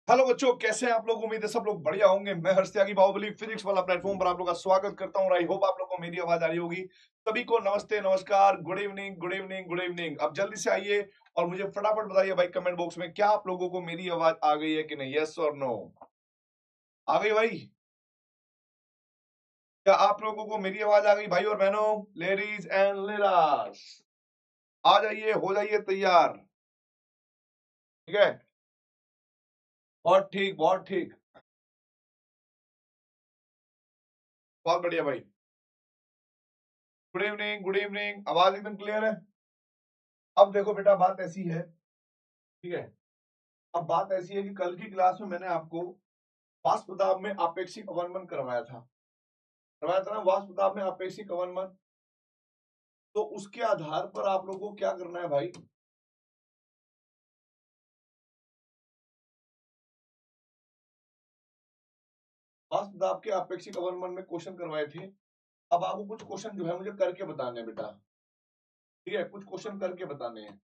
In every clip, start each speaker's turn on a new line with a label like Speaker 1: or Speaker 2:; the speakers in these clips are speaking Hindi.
Speaker 1: हेलो बच्चों, कैसे हैं आप लोग। उम्मीद है सब लोग बढ़िया होंगे। मैं हर्ष त्यागी बाहुबली फिजिक्स वाला प्लेटफॉर्म पर आप लोग का स्वागत करता हूं। आई होप आप लोग को मेरी आवाज आ रही होगी। सभी को नमस्ते, नमस्कार, good evening, good evening, good evening. अब जल्दी से आइए और मुझे फटाफट बताइए भाई कमेंट बॉक्स में, क्या आप लोगों को मेरी आवाज आ गई है कि नहीं। यस और नो। आ गई भाई? क्या आप लोगों को मेरी आवाज आ गई भाई और बहनों, लेडीज एंड लेडीज? आ जाइए, हो जाइए तैयार। ठीक है, बहुत ठीक, बहुत ठीक, बहुत बढ़िया भाई। Good evening, good evening. आवाज एकदम क्लियर है। अब देखो बेटा, बात ऐसी है, ठीक है। अब बात ऐसी है कि कल की क्लास में मैंने आपको वाष्पदाब में आपेक्षिक अवनमन करवाया था ना, वाष्पदाब में आपेक्षिक अवनमन। तो उसके आधार पर आप लोगों को क्या करना है भाई, वाष्पदाब के आपेक्षिक अवनमन में क्वेश्चन करवाए थे। अब आपको कुछ क्वेश्चन जो है मुझे करके बताने हैं बेटा, ठीक है। कुछ क्वेश्चन करके बताने हैं।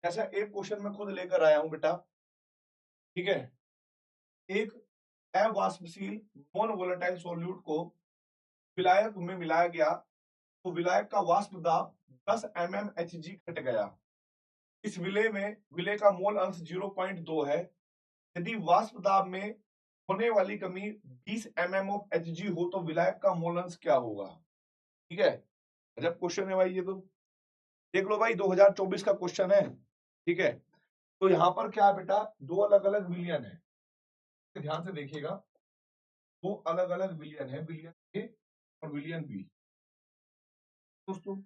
Speaker 1: ऐसा एक क्वेश्चन मैं खुद लेकर आया हूं बेटा, ठीक है। एक अवाष्पशील नॉन वोलेटाइल सॉल्यूट को विलायक में मिलाया गया, तो विलायक का वाष्प दाब 10 mmHg घट गया। इस विलय का मोल अंश 0.2 है। यदि वाष्प दाब में होने वाली कमी 20 mm ऑफ Hg हो तो विलायक का मोल अंश क्या होगा। ठीक है, जब क्वेश्चन है भाई, ये तो देख लो भाई, 2024 का क्वेश्चन है, ठीक है। तो यहां पर क्या है बेटा, दो अलग अलग विलयन है, ध्यान से देखिएगा। दो अलग अलग विलयन है, विलयन ए और विलयन बी दोस्तों,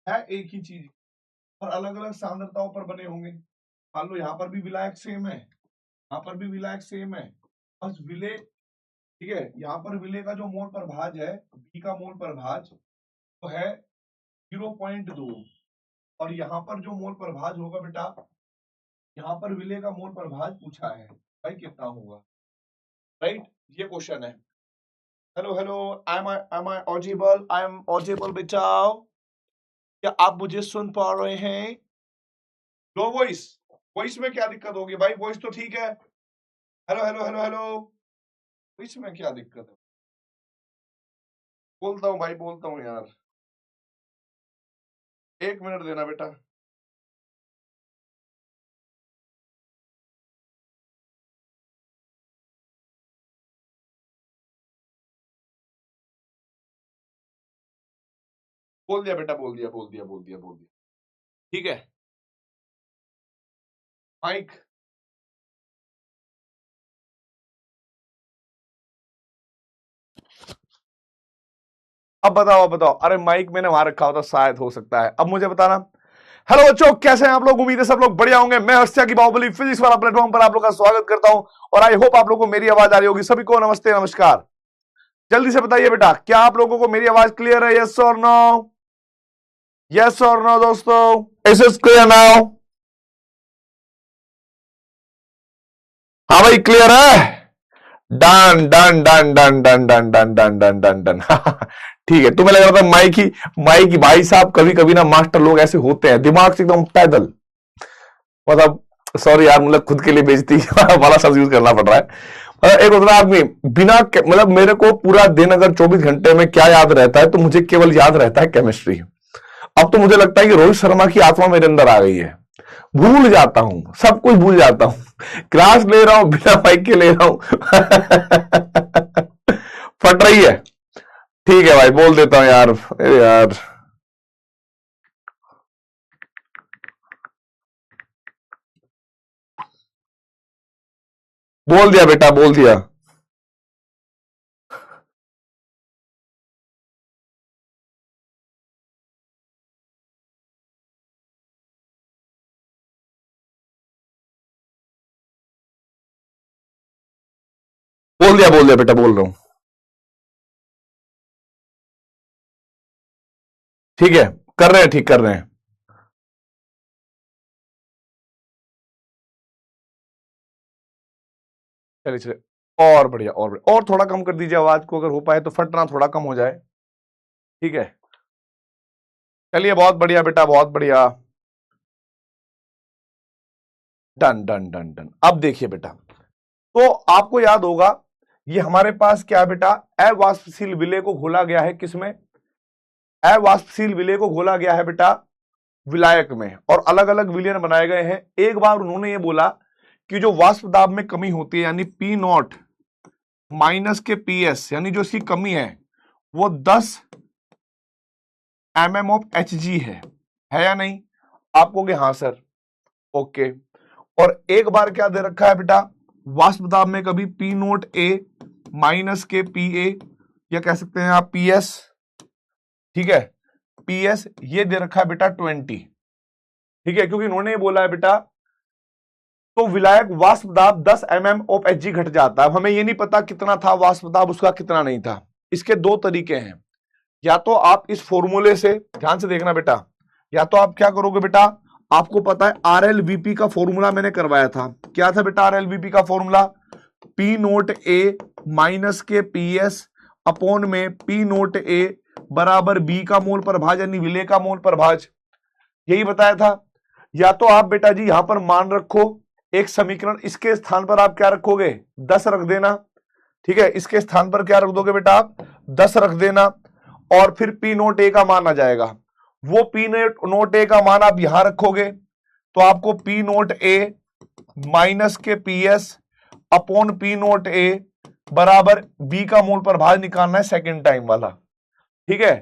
Speaker 1: है एक ही चीज और अलग अलग सांद्रताओं पर बने होंगे। मान लो यहाँ पर भी विलायक सेम है, यहाँ पर भी विलायक सेम है, बस विलय, ठीक है। यहाँ पर विलय का जो मोल प्रभाज है, बी का मोल प्रभाज तो है 0.2, और यहाँ पर जो मोल प्रभाज होगा बेटा, यहाँ पर विलय का मोल प्रभाज पूछा है भाई कितना होगा, राइट। ये क्वेश्चन है। Hello hello, I am audible, I am audible बेटा? क्या आप मुझे सुन पा रहे हैं? लो वॉइस, वॉइस में क्या दिक्कत होगी भाई? वॉइस तो ठीक है। Hello hello hello hello, voice में क्या दिक्कत है? बोलता हूँ भाई, बोलता हूँ यार, एक मिनट देना बेटा। बोल दिया बेटा, बोल दिया, बोल दिया, बोल दिया, बोल दिया। ठीक है, माइक। अब बताओ, अब बताओ। अरे माइक मैंने वहां रखा होता, शायद हो सकता है। अब मुझे बताना। हेलो बच्चों, कैसे हैं आप लोग। उम्मीद है सब लोग बढ़िया होंगे। मैं हर्ष की बाहुबली फिजिक्स वाला प्लेटफॉर्म पर आप लोग का स्वागत करता हूं और आई होप आप लोग को मेरी आवाज आ रही होगी। सभी को नमस्ते, नमस्कार। जल्दी से बताइए बेटा, क्या आप लोगों को मेरी आवाज क्लियर है? यस और नो, यस और नो दोस्तों, इज इट क्लियर नाउ? हाँ भाई, क्लियर है। Done done done done done done done done done done done. ठीक है, तुम्हें लग रहा था माइक ही भाई साहब, कभी कभी ना मास्टर लोग ऐसे होते हैं, दिमाग से एकदम पैदल, मतलब सॉरी यार, मतलब खुद के लिए बेइज्जती वाला शब्द यूज करना पड़ रहा है। एक होता है आदमी बिना मतलब मेरे को पूरा दिन अगर 24 घंटे में क्या याद रहता है, तो मुझे केवल याद रहता है केमिस्ट्री। अब तो मुझे लगता है कि रोहित शर्मा की आत्मा मेरे अंदर आ गई है। भूल जाता हूं, सब कुछ भूल जाता हूं। क्लास ले रहा हूं, बिना माइक के ले रहा हूं। फट रही है। ठीक है भाई, बोल देता हूं यार। अरे यार, बोल दिया बेटा, बोल दिया। बोल दिया बेटा, बोल रहा हूं। ठीक है, कर रहे हैं, ठीक कर रहे हैं। चलिए चलिए, और बढ़िया, और बढ़िया। और थोड़ा कम कर दीजिए आवाज को, अगर हो पाए तो, फटना थोड़ा कम हो जाए। ठीक है, चलिए, बहुत बढ़िया बेटा, बहुत बढ़िया। Done done done done. अब देखिए बेटा, तो आपको याद होगा ये हमारे पास क्या है बेटा, अवाष्पशील विलेय को घोला गया है किसमें, अवाष्पशील विलेय को घोला गया है बेटा विलायक में, और अलग अलग विलयन बनाए गए हैं। एक बार उन्होंने ये बोला कि जो वाष्प दाब में कमी होती है यानी पी नॉट माइनस के पी एस, यानी जो इसकी कमी है वो 10 mm ऑफ एच जी है या नहीं, आप कहोगे हाँ सर, ओके। और एक बार क्या दे रखा है बेटा, वाष्प दाब में कभी पी नोट ए माइनस के पी ए, या कह सकते हैं आप पी एस, ठीक है, पी एस ये दे रखा है बेटा 20, ठीक है, क्योंकि इन्होंने बोला है बेटा तो विलायक वाष्प दाब 10 mm ऑफ एच जी घट जाता है। अब हमें ये नहीं पता कितना था वाष्प दाब उसका, कितना नहीं था। इसके दो तरीके हैं, या तो आप इस फॉर्मूले से, ध्यान से देखना बेटा, या तो आप क्या करोगे बेटा, आपको पता है आरएलवीपी का फॉर्मूला मैंने करवाया था, क्या था बेटा आरएलवीपी का formula, P not A minus के पी एस अपॉन में पी नोट ए बराबर बी का मोल प्रभाज यानी विलेय का मोल प्रभाज, यही बताया था। या तो आप बेटा जी यहां पर मान रखो एक समीकरण, इसके स्थान पर आप क्या रखोगे 10 रख देना, ठीक है, इसके स्थान पर क्या रख दोगे बेटा आप 10 रख देना, और फिर पी नोट ए का मान आ जाएगा, वो पी नोट ए का मान आप यहां रखोगे तो आपको पी नोट ए माइनस के P S upon P not A बराबर बी का मोल प्रभाज निकालना है सेकेंड टाइम वाला, ठीक है।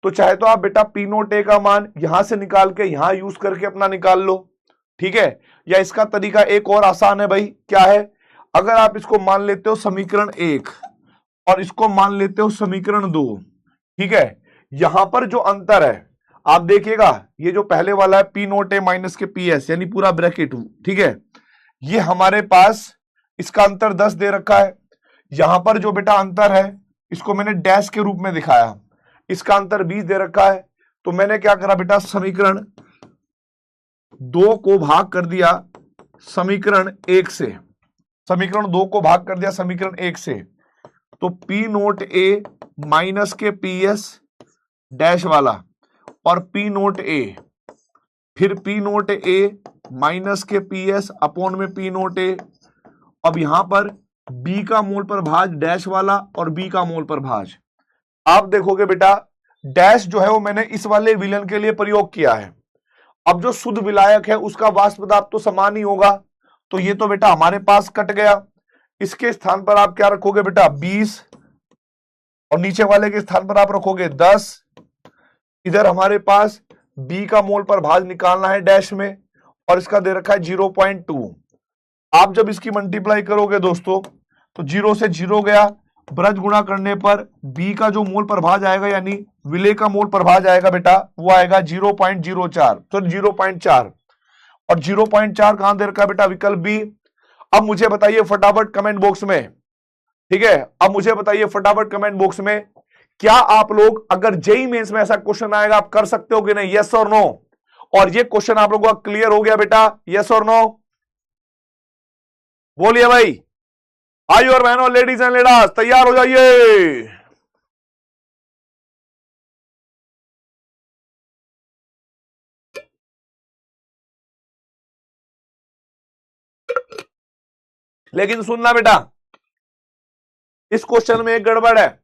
Speaker 1: तो चाहे तो आप बेटा पी नोट ए का मान यहां से निकाल के यहां यूज करके अपना निकाल लो, ठीक है, या इसका तरीका एक और आसान है भाई, क्या है, अगर आप इसको मान लेते हो समीकरण 1 और इसको मान लेते हो समीकरण 2, ठीक है, यहां पर जो अंतर है आप देखिएगा, ये जो पहले वाला है पी नोट ए माइनस के पी एस यानी पूरा ब्रैकेट, ठीक है, ये हमारे पास इसका अंतर 10 दे रखा है, यहां पर जो बेटा अंतर है इसको मैंने डैश के रूप में दिखाया, इसका अंतर 20 दे रखा है। तो मैंने क्या करा बेटा, समीकरण 2 को भाग कर दिया समीकरण 1 से, समीकरण 2 को भाग कर दिया समीकरण 1 से, तो पी नोट ए माइनस के पी एस डैश वाला और पी नोट ए, फिर पी नोट ए माइनस के पी एस अपॉन में पी नोट ए, अब यहां पर बी का मोल प्रभाज डैश वाला और बी का मोल प्रभाज, आप देखोगे बेटा डैश जो है वो मैंने इस वाले विलयन के लिए प्रयोग किया है। अब जो शुद्ध विलायक है उसका वाष्प दाब तो समान ही होगा, तो ये तो बेटा हमारे पास कट गया, इसके स्थान पर आप क्या रखोगे बेटा 20, और नीचे वाले के स्थान पर आप रखोगे 10, इधर हमारे पास बी का मोल प्रभाज निकालना है डैश में, और इसका दे रखा है 0.2। आप जब इसकी मल्टीप्लाई करोगे दोस्तों तो 0 से 0 गया, ब्रज गुणा करने पर बी का जो मोल प्रभाज आएगा यानी विलेय का मोल प्रभाज आएगा बेटा वो आएगा 0.04, तो 0.4, और 0.4 कहां दे रखा है बेटा विकल्प बी। अब मुझे बताइए फटाफट कमेंट बॉक्स में, ठीक है, अब मुझे बताइए फटाफट कमेंट बॉक्स में, क्या आप लोग अगर जेईई मेंस में ऐसा क्वेश्चन आएगा आप कर सकते हो कि नहीं, यस और नो, और ये क्वेश्चन आप लोगों का क्लियर हो गया बेटा, यस और नो, बोलिए भाई, भाई और बहनों लेडीज एंड लेडीज तैयार हो जाइए। लेकिन सुनना बेटा, इस क्वेश्चन में एक गड़बड़ है,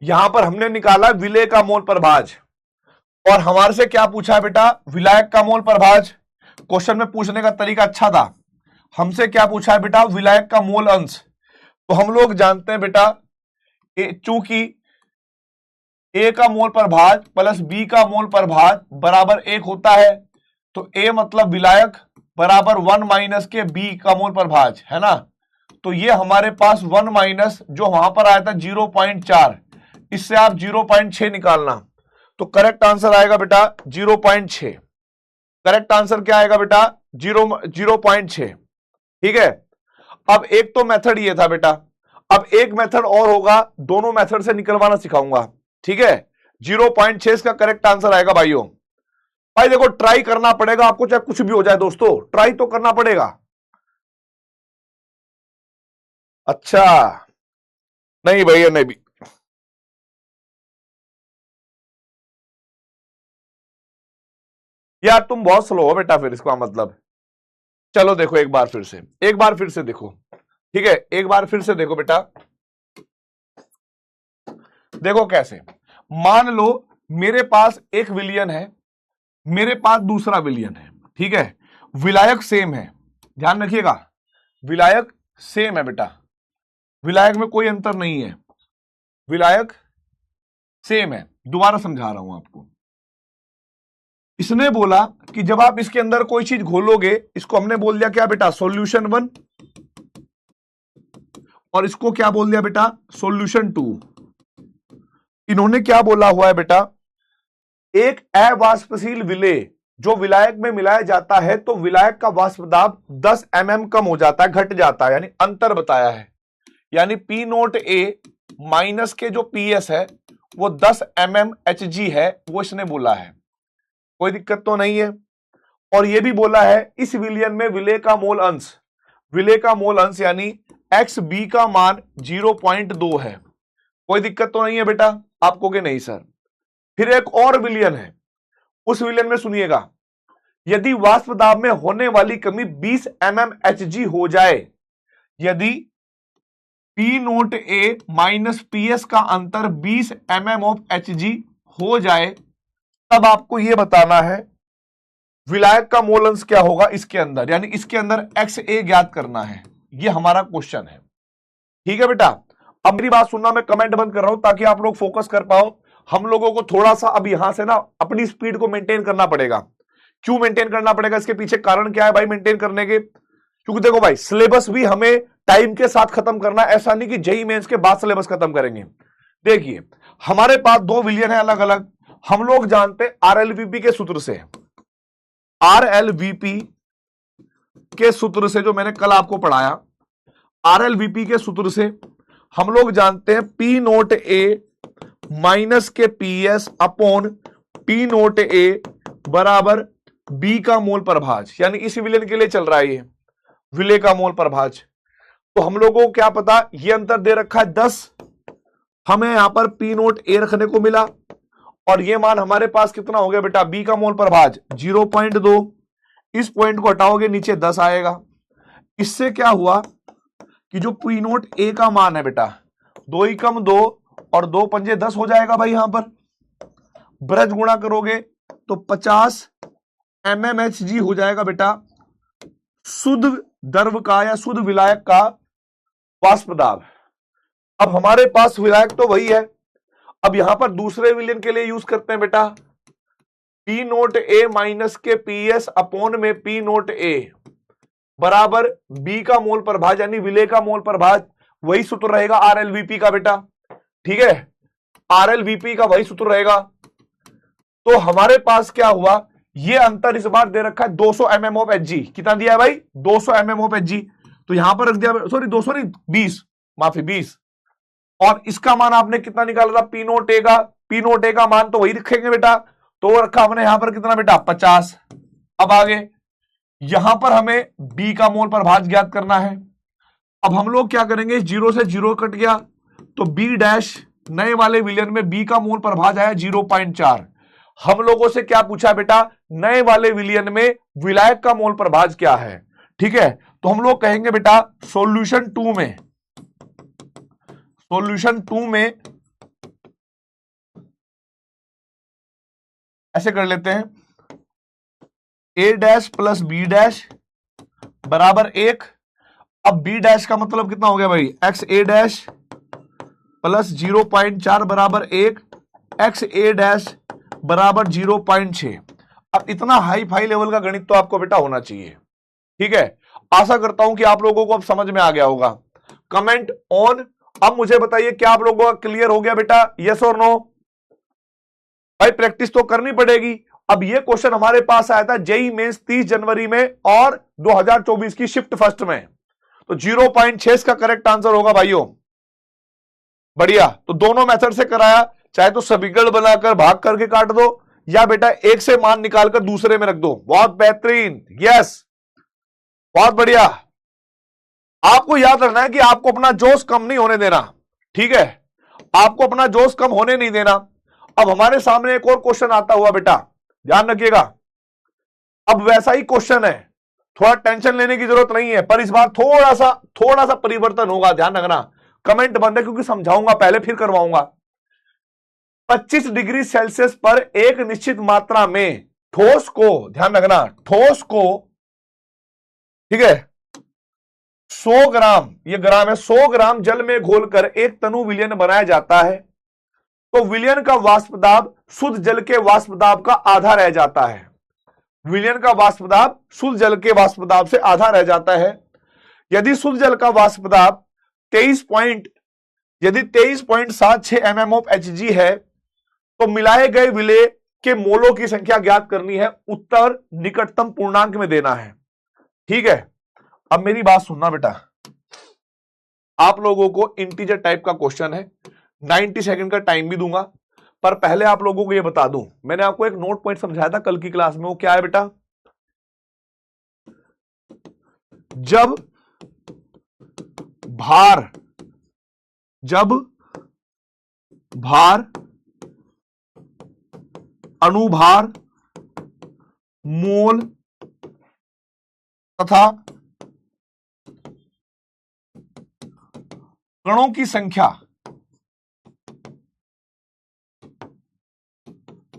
Speaker 1: यहां पर हमने निकाला विलेय का मोल प्रभाज और हमारे से क्या पूछा है बेटा विलायक का मोल प्रभाज। क्वेश्चन में पूछने का तरीका अच्छा था, हमसे क्या पूछा है बेटा विलायक का मोल अंश। तो हम लोग जानते हैं बेटा चूंकि ए का मोल प्रभाज प्लस बी का मोल प्रभाज बराबर 1 होता है, तो ए मतलब विलायक बराबर 1 माइनस के बी का मोल प्रभाज है ना, तो ये हमारे पास 1 माइनस जो वहां पर आया था 0.4, इससे आप 0.6 निकालना, तो करेक्ट आंसर आएगा बेटा 0.6, करेक्ट आंसर क्या आएगा बेटा 0.6, ठीक है। अब एक तो मेथड ये था बेटा, अब एक मेथड और होगा, दोनों मेथड से निकलवाना सिखाऊंगा, ठीक है। 0.6 का करेक्ट आंसर आएगा भाइयों। भाई देखो ट्राई करना पड़ेगा आपको, चाहे कुछ भी हो जाए दोस्तों, ट्राई तो करना पड़ेगा। अच्छा नहीं भैया नहीं भी, यार तुम बहुत स्लो हो बेटा, फिर इसका मतलब चलो देखो एक बार फिर से देखो, ठीक है, एक बार फिर से देखो बेटा, देखो कैसे, मान लो मेरे पास एक विलियन है, मेरे पास दूसरा विलियन है, ठीक है, विलायक सेम है, ध्यान रखिएगा, विलायक सेम है बेटा, विलायक में कोई अंतर नहीं है, विलायक सेम है। दोबारा समझा रहा हूं आपको, इसने बोला कि जब आप इसके अंदर कोई चीज घोलोगे, इसको हमने बोल दिया क्या बेटा, सॉल्यूशन 1, और इसको क्या बोल दिया बेटा, सॉल्यूशन 2। इन्होंने क्या बोला हुआ है बेटा, एक अवाष्पशील विलेय जो विलायक में मिलाया जाता है तो विलायक का वाष्प दाब 10 mm कम हो जाता है, घट जाता है, यानी अंतर बताया है, यानी P नोट A माइनस के जो PS है वो 10 mm Hg है, वो इसने बोला है, कोई दिक्कत तो नहीं है। और ये भी बोला है इस विलियन में विलेय का मोल अंश, विलेय का मोल अंश यानी XB का मान 0.2 है, कोई दिक्कत तो नहीं है बेटा, आप कहोगे नहीं सर। फिर एक और विलियन है, उस विलियन में सुनिएगा, यदि वाष्प दाब में होने वाली कमी 20 mm Hg हो जाए, यदि P note A minus PS का अंतर 20 mm ऑफ Hg हो जाए, तब आपको यह बताना है विलायक का मोल अंश क्या होगा इसके अंदर, यानी इसके अंदर XA ज्ञात करना है, यह हमारा क्वेश्चन है। ठीक है बेटा, अब मेरी बात सुनना, मैं कमेंट बंद कर रहा हूं ताकि आप लोग फोकस कर पाओ। हम लोगों को थोड़ा सा अब यहां से ना अपनी स्पीड को मेंटेन करना पड़ेगा। क्यों मेंटेन करना पड़ेगा, इसके पीछे कारण क्या है भाई मेंटेन करने के, क्योंकि देखो भाई सिलेबस भी हमें टाइम के साथ खत्म करना, ऐसा नहीं कि जेईई मेंस के बाद सिलेबस खत्म करेंगे। देखिए हमारे पास दो विलियन है अलग अलग, हम लोग जानते आरएलवीपी के सूत्र से, आरएलवीपी के सूत्र से जो मैंने कल आपको पढ़ाया, आरएलवीपी के सूत्र से हम लोग जानते हैं P नोट A माइनस के PS upon P note A बराबर B का मोल प्रभाज, यानी इस विलेन के लिए चल रहा है ये विलेय का मोल प्रभाज। तो हम लोगों को क्या पता, ये अंतर दे रखा है 10, हमें यहां पर P नोट A रखने को मिला, और ये मान हमारे पास कितना हो गया बेटा, B का मोल प्रभाज 0.2, इस पॉइंट को हटाओगे नीचे 10 आएगा। इससे क्या हुआ कि जो P नोट A का मान है बेटा, 2 ही कम 2 और 2 पंजे 10 हो जाएगा भाई, यहां पर ब्रज गुणा करोगे तो 50 mmHg हो जाएगा बेटा, शुद्ध द्रव का या शुद्ध विलायक का वाष्प दाब। अब हमारे पास विलायक तो वही है, अब यहां पर दूसरे विलियन के लिए यूज करते हैं बेटा, P नोट A माइनस के PS अपॉन में P नोट A बराबर B का मोल प्रभाज, यानी विलेय का मोल प्रभाज, वही सूत्र रहेगा आरएलवीपी का बेटा। ठीक है, आरएलवीपी का वही सूत्र रहेगा। तो हमारे पास क्या हुआ, ये अंतर इस बार दे रखा है 200 mm ऑफ Hg, कितना दिया है भाई 200 mm ऑफ Hg, तो यहां पर रख दिया, सॉरी 200 नहीं 20, माफी 20, और इसका मान आपने कितना निकाला था P नोट A का, P नोट A का मान तो वही रखेंगे बेटा, तो रखा हमने यहां पर कितना बेटा 50। अब आगे यहां पर हमें B का मोल प्रभाज ज्ञात करना है। अब हम लोग क्या करेंगे, 0 से 0 कट गया तो B डैश, नए वाले विलियन में B का मोल प्रभाज आया 0.4। हम लोगों से क्या पूछा बेटा, नए वाले विलियन में विलायक का मोल प्रभाज क्या है। ठीक है, तो हम लोग कहेंगे बेटा सॉल्यूशन 2 में, सॉल्यूशन 2 में ऐसे कर लेते हैं, A dash plus B dash बराबर 1। अब B डैश का मतलब कितना हो गया भाई, XA डैश प्लस 0.4 बराबर 1, XA डैश बराबर 0.6। अब इतना हाई फाई लेवल का गणित तो आपको बेटा होना चाहिए। ठीक है, आशा करता हूं कि आप लोगों को अब समझ में आ गया होगा। Comment on. अब मुझे बताइए क्या आप लोगों का क्लियर हो गया बेटा, यस और नो। भाई प्रैक्टिस तो करनी पड़ेगी। अब ये क्वेश्चन हमारे पास आया था जेईई मेंस 30 जनवरी में और 2024 की शिफ्ट फर्स्ट में, तो 0.6 का करेक्ट आंसर होगा भाइयों। बढ़िया, तो दोनों मेथड से कराया, चाहे तो समीकरण बनाकर भाग करके काट दो, या बेटा एक से मान निकालकर दूसरे में रख दो। बहुत बेहतरीन, यस बहुत बढ़िया। आपको याद रखना है कि आपको अपना जोश कम नहीं होने देना। ठीक है, आपको अपना जोश कम होने नहीं देना। अब हमारे सामने एक और क्वेश्चन आता हुआ बेटा, ध्यान रखिएगा। अब वैसा ही क्वेश्चन है,
Speaker 2: थोड़ा टेंशन लेने की जरूरत नहीं है, पर इस बार थोड़ा सा परिवर्तन होगा, ध्यान रखना। कमेंट बंद है क्योंकि समझाऊंगा पहले फिर करवाऊंगा। 25 डिग्री सेल्सियस पर एक निश्चित मात्रा में ठोस को, ध्यान रखना, ठोस को, ठीक है, 100 ग्राम, ये ग्राम है, 100 ग्राम जल में घोलकर एक तनु विलयन बनाया जाता है, तो विलयन का वाष्प दाब शुद्ध जल के वाष्प दाब का आधा रह जाता है। विलयन का वाष्प दाब शुद्ध जल के वाष्प दाब से आधा रह जाता है। यदि शुद्ध जल का वाष्प दाब 23.76 mm ऑफ Hg है, तो मिलाए गए विलय के मोलों की संख्या ज्ञात करनी है, उत्तर निकटतम पूर्णांक में देना है। ठीक है, अब मेरी बात सुनना बेटा, आप लोगों को इंटीजर टाइप का क्वेश्चन है, 90 सेकंड का टाइम भी दूंगा, पर पहले आप लोगों को यह बता दूं, मैंने आपको एक नोट पॉइंट समझाया था कल की क्लास में, वो क्या है बेटा, जब भार अनुभार मोल तथा कणों की संख्या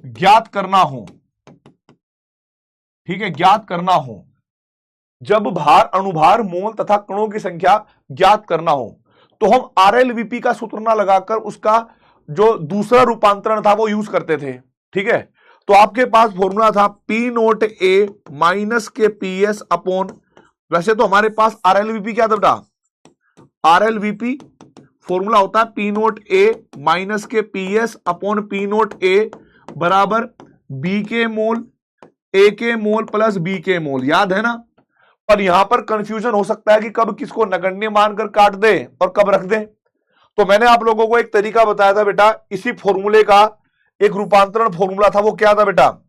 Speaker 2: ज्ञात करना हो, ठीक है, ज्ञात करना हो, जब भार अनुभार मोल तथा कणों की संख्या ज्ञात करना हो, तो हम RLVP का सूत्र ना लगाकर उसका जो दूसरा रूपांतरण था वो यूज करते थे। ठीक है, तो आपके पास फॉर्मूला था P0A माइनस के PS अपॉन, वैसे तो हमारे पास RLVP क्या था बेटा, RLVP फॉर्मूला होता है P0A माइनस के PS अपॉन P0A बराबर B के मोल A के मोल प्लस B के मोल, याद है ना। पर यहां पर कंफ्यूजन हो सकता है कि कब किसको नगण्य मानकर काट दे और कब रख दे, तो मैंने आप लोगों को एक तरीका बताया था बेटा, इसी फॉर्मूले का एक रूपांतरण फॉर्मूला था, वो क्या था बेटा,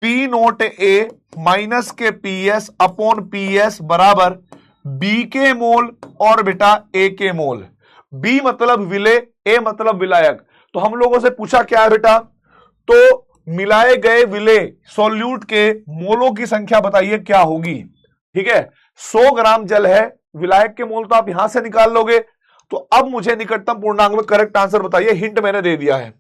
Speaker 2: P0A माइनस के PS अपॉन PS बराबर B के मोल और बेटा A के मोल, B मतलब विलय, A मतलब विलायक। तो हम लोगों से पूछा क्या है बेटा, तो मिलाए गए विलय सॉल्यूट के मोलों की संख्या बताइए क्या होगी। ठीक है, 100 ग्राम जल है, विलायक के मोल तो आप यहां से निकाल लोगे, तो अब मुझे निकटतम पूर्णांक में करेक्ट आंसर बताइए, हिंट मैंने दे दिया है,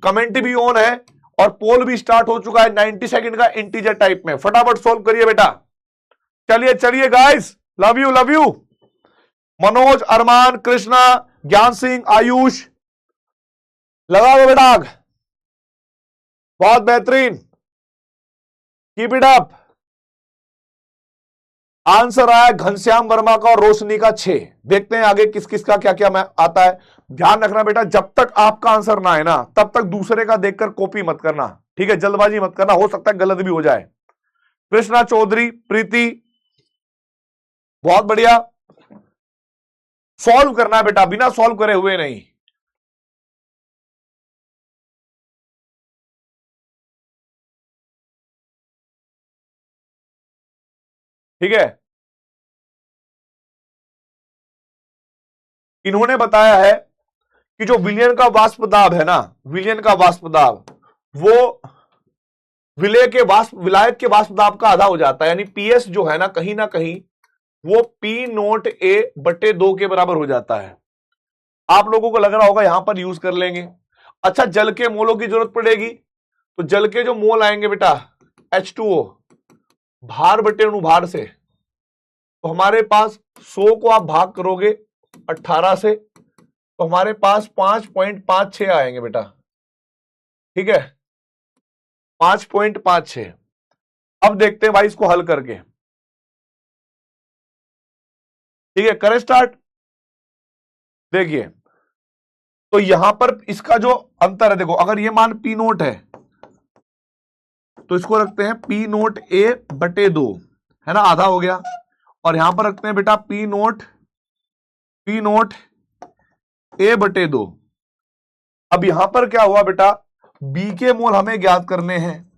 Speaker 2: कमेंट भी ऑन है और पोल भी स्टार्ट हो चुका है 90 सेकंड का इंटीजर टाइप में, फटाफट सोल्व करिए बेटा। चलिए गाइस, लव यू मनोज, अरमान, कृष्णा, ज्ञान सिंह, आयुष, लगा दो बेटा आग, बहुत बेहतरीन, कीप इट अप। आंसर आया घनश्याम वर्मा का और रोशनी का 6। देखते हैं आगे किस किस का क्या क्या आता है। ध्यान रखना बेटा, जब तक आपका आंसर ना आए ना तब तक दूसरे का देखकर कॉपी मत करना, ठीक है, जल्दबाजी मत करना, हो सकता है गलत भी हो जाए। कृष्णा चौधरी, प्रीति, बहुत बढ़िया, सॉल्व करना है बेटा, बिना सॉल्व करे हुए नहीं। ठीक है, इन्होंने बताया है कि जो विलयन का वाष्प दाब है ना, विलयन का वाष्प दाब वो विलायक के वाष्प दाब का आधा हो जाता है, यानी PS जो है ना कहीं वो P0A/2 के बराबर हो जाता है। आप लोगों को लग रहा होगा यहां पर यूज कर लेंगे। अच्छा, जल के मोलों की जरूरत पड़ेगी, तो जल के जो मोल आएंगे बेटा H2O भार बटे अनुभार से, तो हमारे पास 100 को आप भाग करोगे 18 से, तो हमारे पास 5.56 आएंगे बेटा। ठीक है, 5.56। अब देखते हैं भाई इसको हल करके। ठीक है, करें स्टार्ट। देखिए, तो यहां पर इसका जो अंतर है, देखो अगर ये मान P0 है तो इसको रखते हैं P0A/2, है ना, आधा हो गया, और यहां पर रखते हैं बेटा P0A/2। अब यहां पर क्या हुआ बेटा, B के मोल हमें ज्ञात करने हैं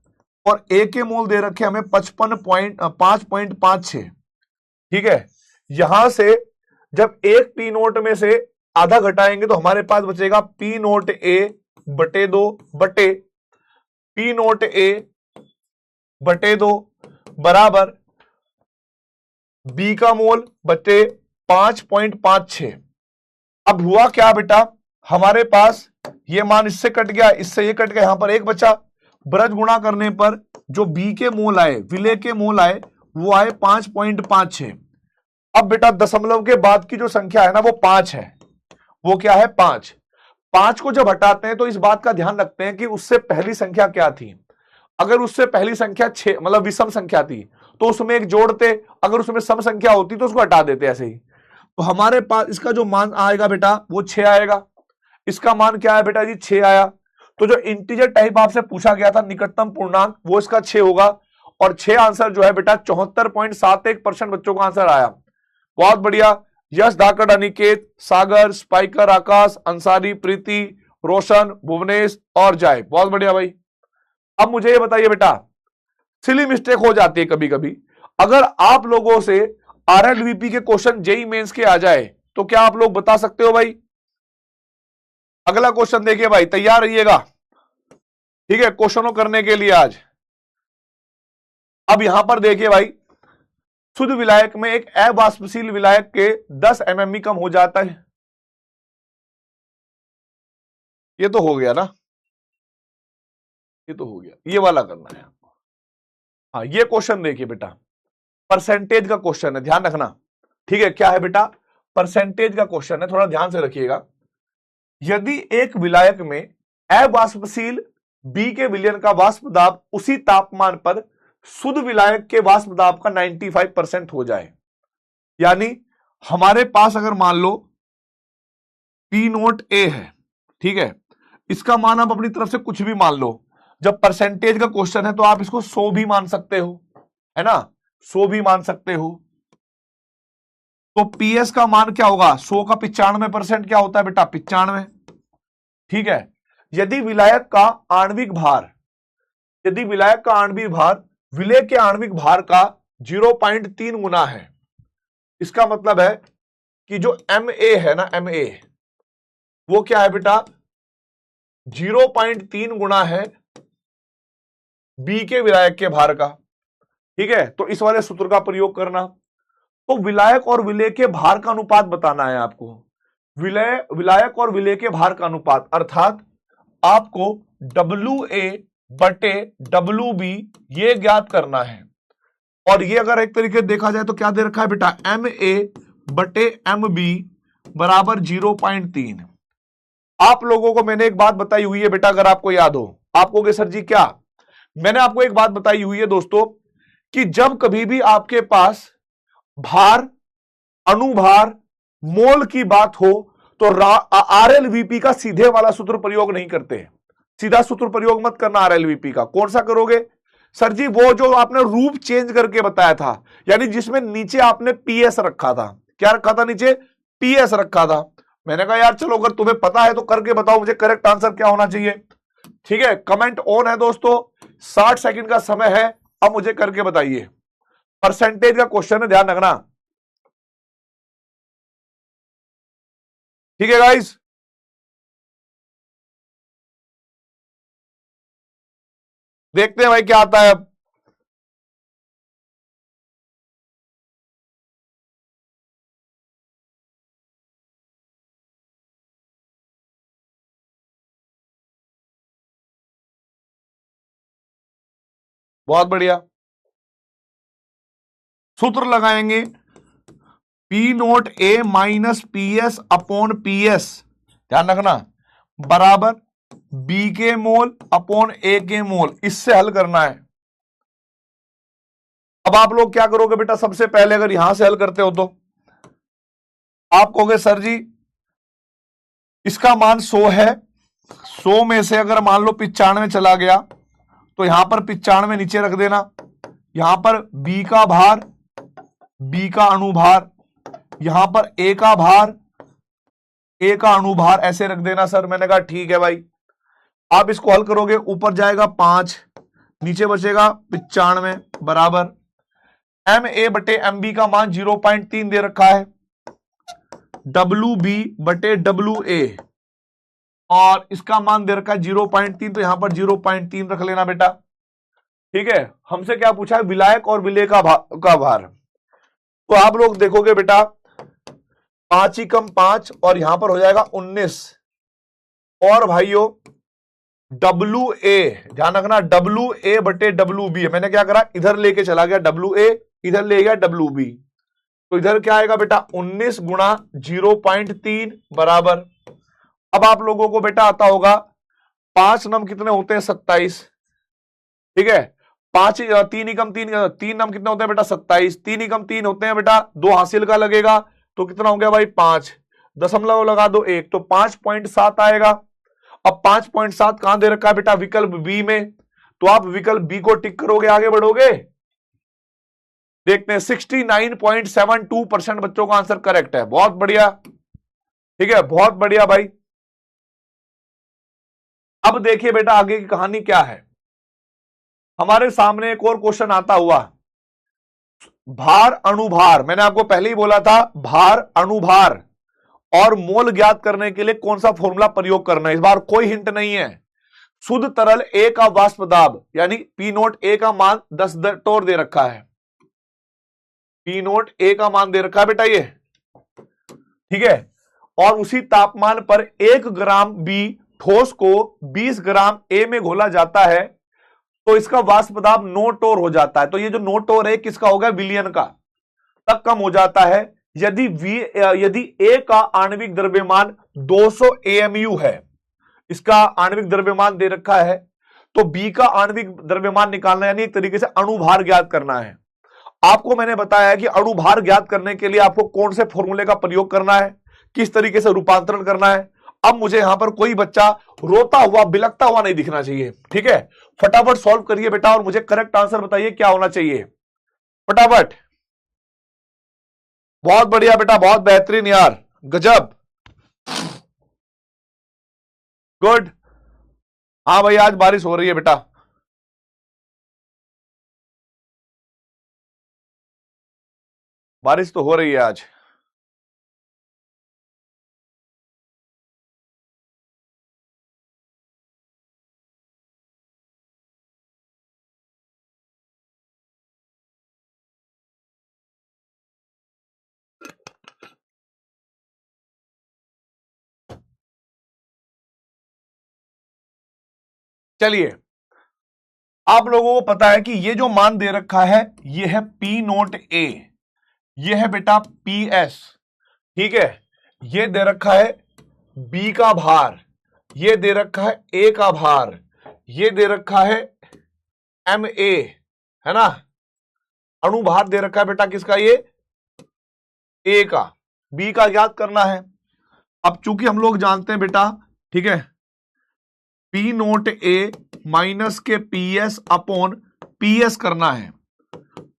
Speaker 2: और A के मोल दे रखे हमें 5.56। ठीक है, यहां से जब एक P0 में से आधा घटाएंगे तो हमारे पास बचेगा P0A/2 बटे P0A/2 बराबर बी का मोल बटे 5.56। अब हुआ क्या बेटा, हमारे पास ये मान इससे कट गया, इससे ये कट गया, यहां पर एक बचा। ब्रज गुणा करने पर जो बी के मोल आए, विलेय के मोल आए, वो आए 5.56। अब बेटा दशमलव के बाद की जो संख्या है ना वो 5 है। वो क्या है? 5। 5 को जब हटाते हैं तो इस बात का ध्यान रखते हैं कि उससे पहली संख्या क्या थी। अगर उससे पहली संख्या 6 मतलब विषम संख्या थी तो उसमें एक जोड़ते, अगर उसमें सम संख्या होती तो उसको हटा देते ऐसे ही। तो हमारे पास इसका जो मान आएगा बेटा वो 6 आएगा। इसका मान क्या है बेटा जी? 6 आया। तो जो इंटीजर टाइप आपसे पूछा गया था निकटतम पूर्णांक, वो इसका 6 होगा। और 6 आंसर जो है बेटा 74.71% बच्चों का आंसर आया। बहुत बढ़िया। यश, धाकड़, अनिकेत, सागर, स्पाइकर, आकाश, अंसारी, प्रीति, रोशन, भुवनेश और जय, बहुत बढ़िया भाई। अब मुझे ये बताइए बेटा, सिली मिस्टेक हो जाती है कभी कभी। अगर आप लोगों से आरएलवीपी के क्वेश्चन जेई मेंस के आ जाए तो क्या आप लोग बता सकते हो भाई? अगला क्वेश्चन देखिए भाई, तैयार रहिएगा, ठीक है, क्वेश्चनों करने के लिए आज। अब यहां पर देखिए भाई, शुद्ध विलायक में एक अवाष्पशील विलायक के 10 एमएमई कम हो जाता है। ये तो हो गया ना, ये तो हो गया, ये वाला करना है आपको। हाँ, ये क्वेश्चन देखिए बेटा, परसेंटेज का क्वेश्चन है, ध्यान रखना, ठीक है। क्या है बेटा? परसेंटेज का क्वेश्चन है, थोड़ा ध्यान से रखिएगा। यदि एक विलायक में अवाष्पशील बी के विलयन का वाष्प दाब उसी तापमान पर शुद्ध विलायक के वाष्प दाब का 95% हो जाए, यानी हमारे पास अगर मान लो पी नोट ए है, ठीक है, इसका मान आप अपनी तरफ से कुछ भी मान लो। जब परसेंटेज का क्वेश्चन है तो आप इसको 100 भी मान सकते हो, है ना, 100 भी मान सकते हो। तो पीएस का मान क्या होगा? 100 का 95% क्या होता है बेटा? 95, ठीक है। यदि विलायक का आणविक भार, यदि विलायक का आणविक भार विलेय के आणविक भार का 0.3 गुना है, इसका मतलब है कि जो MA है ना, MA वो क्या है बेटा? 0.3 गुना है बी के विलायक के भार का, ठीक है। तो इस वाले सूत्र का प्रयोग करना। तो विलायक और विलेय के भार का अनुपात बताना है आपको। विलायक और विलेय के भार का अनुपात, अर्थात आपको WA बटे WB ये ज्ञात करना है। और ये अगर एक तरीके से देखा जाए तो क्या दे रखा है बेटा? MA बटे MB बराबर 0.3। आप लोगों को मैंने एक बात बताई हुई है बेटा, अगर आपको याद हो, आप कहोगे सर जी क्या? मैंने आपको एक बात बताई हुई है दोस्तों कि जब कभी भी आपके पास भार, अनुभार, मोल की बात हो तो आरएलवीपी का सीधे वाला सूत्र प्रयोग नहीं करते। सीधा सूत्र प्रयोग मत करना आरएलवीपी का। कौन सा करोगे? सर जी वो जो आपने रूप चेंज करके बताया था, यानी जिसमें नीचे आपने पीएस रखा था। क्या रखा था नीचे? पीएस रखा था। मैंने कहा यार चलो अगर तुम्हें पता है तो करके बताओ मुझे करेक्ट आंसर क्या होना चाहिए, ठीक है। कमेंट ऑन है दोस्तों, 60 सेकंड का समय है, अब मुझे करके बताइए। परसेंटेज का क्वेश्चन है, ध्यान रखना, ठीक है गाइस। देखते हैं भाई क्या आता है अब। बहुत बढ़िया, सूत्र लगाएंगे P not A minus PS upon PS, ध्यान रखना, बराबर बी के मोल अपॉन ए के मोल। इससे हल करना है। अब आप लोग क्या करोगे बेटा? सबसे पहले अगर यहां से हल करते हो तो आप कहोगे सर जी इसका मान 100 है, 100 में से अगर मान लो 95 चला गया तो यहां पर 95 नीचे रख देना। यहां पर बी का भार, बी का अणुभार, यहां पर ए का भार, ए का अणुभार, ऐसे रख देना सर। मैंने कहा ठीक है भाई। आप इसको हल करोगे, ऊपर जाएगा 5, नीचे बचेगा 95 बराबर MA बटे MB का मान 0.3 दे रखा है, WB बटे WA और इसका मान दे रखा है 0.3, तो यहां पर 0.3 रख लेना बेटा, ठीक है। हमसे क्या पूछा है? विलायक और विलेय का भार। तो आप लोग देखोगे बेटा 5 ही कम 5 और यहां पर हो जाएगा 19। और भाइयों डब्ल्यू ए, ध्यान रखना डब्ल्यू ए बटे डब्ल्यू बी, मैंने क्या करा इधर लेके चला गया डब्ल्यू ए, इधर ले गया डब्ल्यू बी, तो इधर क्या आएगा बेटा 19 गुणा 0.3 बराबर। अब आप लोगों को बेटा आता होगा 5 नम कितने होते हैं 27, ठीक है, 5 3 एकम 3 नम कितने होते हैं बेटा 27, 3 एकम 3 होते हैं बेटा, 2 हासिल का लगेगा तो कितना हो गया भाई 5, दशमलव लगा दो 1 तो 5.7 आएगा। अब 5.7 कहां दे रखा है बेटा विकल्प बी में, तो आप विकल्प बी को टिक करोगे आगे बढ़ोगे। देखते हैं 69.72% बच्चों का आंसर करेक्ट है, बहुत बढ़िया, ठीक है बहुत बढ़िया भाई। अब देखिए बेटा आगे की कहानी क्या है, हमारे सामने एक और क्वेश्चन आता हुआ, भार अणुभार, मैंने आपको पहले ही बोला था भार अणुभार और मोल ज्ञात करने के लिए कौन सा फॉर्मूला प्रयोग करना है। इस बार कोई हिंट नहीं है, शुद्ध तरल ए का वाष्प दाब यानी पी नोट ए का मान 10 टोर दे रखा है, पी नोट ए का मान दे रखा है बेटा ये, ठीक है, और उसी तापमान पर 1 ग्राम बी ठोस को 20 ग्राम ए में घोला जाता है तो इसका वाष्प दाब 9 टोर हो जाता है। तो ये जो 9 टोर है किसका होगा विलियन का, तक कम हो जाता है यदि ए का आणविक द्रव्यमान 200 एएमयू है, इसका आणविक द्रव्यमान दे रखा है, तो बी का आणविक द्रव्यमान निकालना यानी एक तरीके से अणुभार ज्ञात करना है। आपको मैंने बताया है कि अणुभार ज्ञात करने के लिए आपको कौन से फॉर्मूले का प्रयोग करना है, किस तरीके से रूपांतरण करना है। अब मुझे यहां पर कोई बच्चा रोता हुआ बिलखता हुआ नहीं दिखना चाहिए, ठीक है, फटाफट सॉल्व करिए बेटा और मुझे करेक्ट आंसर बताइए क्या होना चाहिए फटाफट। बहुत बढ़िया बेटा, बहुत बेहतरीन यार, गजब, गुड। हाँ भाई आज बारिश हो रही है बेटा, बारिश तो हो रही है आज। चलिए आप लोगों को पता है कि ये जो मान दे रखा है ये है पी नोट ए, ये है बेटा पी एस, ठीक है, ये दे रखा है बी का भार, ये दे रखा है ए का भार, ये दे रखा है एम ए, है ना, अणुभार दे रखा है बेटा किसका ये ए का, बी का ज्ञात करना है। अब चूंकि हम लोग जानते हैं बेटा, ठीक है, पी नोट ए माइनस के P S upon P S करना है,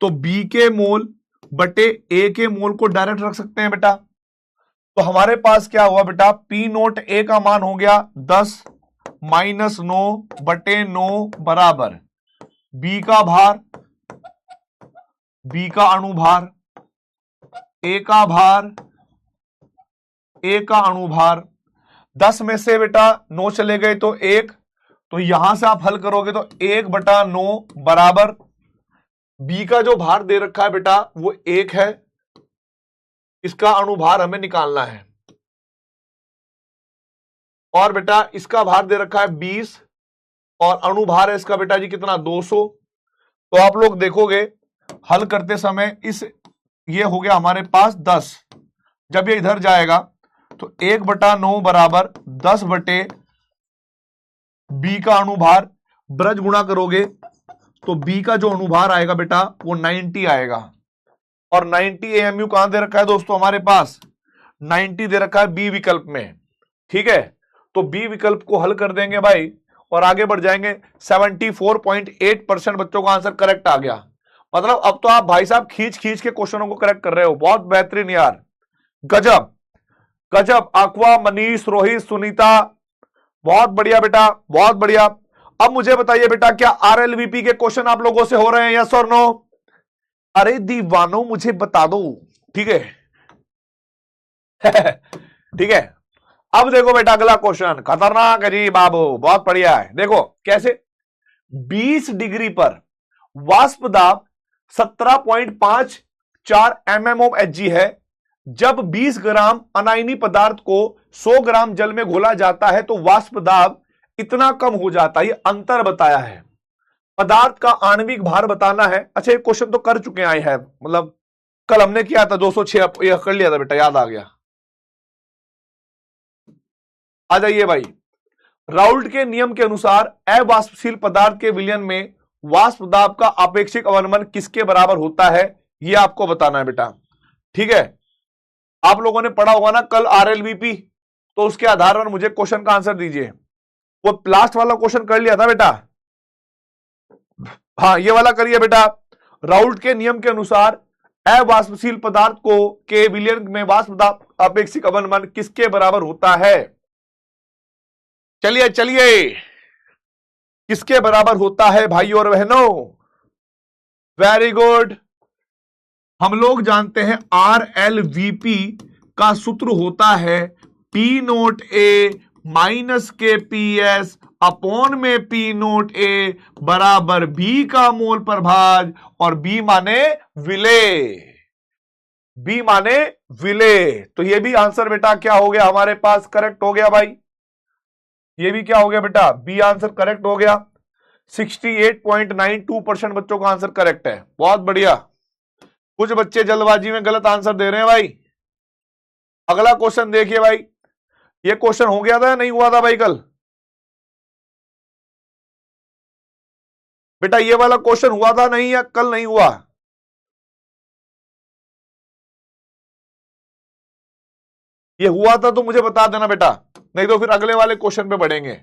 Speaker 2: तो बी के मोल बटे ए के मोल को डायरेक्ट रख सकते हैं बेटा। तो हमारे पास क्या हुआ बेटा, पी नोट ए का मान हो गया 10 माइनस 9 बटे 9 बराबर बी का भार, बी का अणुभार, ए का भार, ए का अणुभार, 10 में से बेटा 9 चले गए तो 1, तो यहां से आप हल करोगे तो 1/9 बराबर बी का जो भार दे रखा है बेटा वो 1 है, इसका अणुभार हमें निकालना है, और बेटा इसका भार दे रखा है 20 और अणुभार है इसका बेटा जी कितना 200। तो आप लोग देखोगे हल करते समय इस ये हो गया हमारे पास 10, जब ये इधर जाएगा तो 1/9 बराबर 10 बटे बी का अणुभार, ब्रज गुणा करोगे तो बी का जो अणुभार आएगा बेटा वो 90 आएगा, और 90 एएमयू कहां दे रखा है दोस्तों हमारे पास, 90 दे रखा है बी विकल्प में, ठीक है, तो बी विकल्प को हल कर देंगे भाई और आगे बढ़ जाएंगे। 74.8% बच्चों का आंसर करेक्ट आ गया, मतलब अब तो आप भाई साहब खींच खींच के क्वेश्चनों को करेक्ट कर रहे हो, बहुत बेहतरीन यार, गजब गजब। अक्वा, मनीष, रोहित, सुनीता, बहुत बढ़िया बेटा बहुत बढ़िया। अब मुझे बताइए बेटा क्या आरएलवीपी के क्वेश्चन आप लोगों से हो रहे हैं, यस और नो? अरे दीवानो मुझे बता दो, ठीक है ठीक है। अब देखो बेटा अगला क्वेश्चन खतरनाक है जी बाबू, बहुत बढ़िया है। देखो कैसे, 20 डिग्री पर वाष्प दाब 17.5 4 mm ऑफ Hg है। जब 20 ग्राम अनायनी पदार्थ को 100 ग्राम जल में घोला जाता है तो वाष्प दाब इतना कम हो जाता है। ये अंतर बताया है। पदार्थ का आणविक भार बताना है। अच्छा, ये क्वेश्चन तो कर चुके हैं, आई है, मतलब कल हमने किया था 206, यह कर लिया था बेटा, याद आ गया। आ जाइए भाई, राउल्ट के नियम के अनुसार अवाष्पशील पदार्थ के विलयन में वाष्प दाब का आपेक्षिक अवनमन किसके बराबर होता है, यह आपको बताना है बेटा। ठीक है, आप लोगों ने पढ़ा होगा ना कल RLVP, तो उसके आधार पर मुझे क्वेश्चन का आंसर दीजिए। वो लास्ट वाला क्वेश्चन कर लिया था बेटा, हाँ ये वाला करिए बेटा। राउल्ट के नियम के अनुसार अवाष्पशील पदार्थ को के विलयन में वाष्प दाब आपेक्षिक अवनमन किसके बराबर होता है? चलिए चलिए, किसके बराबर होता है भाइयों और बहनों? Very good. हम लोग जानते हैं RLVP का सूत्र होता है P note A minus KPS upon में P नोट A बराबर B का मोल प्रभाज, और B माने विलेय, B माने विलेय। तो ये भी आंसर बेटा क्या हो गया हमारे पास, करेक्ट हो गया भाई। ये भी क्या हो गया बेटा, बी आंसर करेक्ट हो गया। 68.92% बच्चों का आंसर करेक्ट है, बहुत बढ़िया। कुछ बच्चे जल्दबाजी में गलत आंसर दे रहे हैं भाई। अगला क्वेश्चन देखिए भाई, ये क्वेश्चन हो गया था या नहीं हुआ था भाई कल? बेटा ये वाला क्वेश्चन हुआ था नहीं, या कल नहीं हुआ? ये हुआ था तो मुझे बता देना बेटा, नहीं तो फिर अगले वाले क्वेश्चन पे बढ़ेंगे।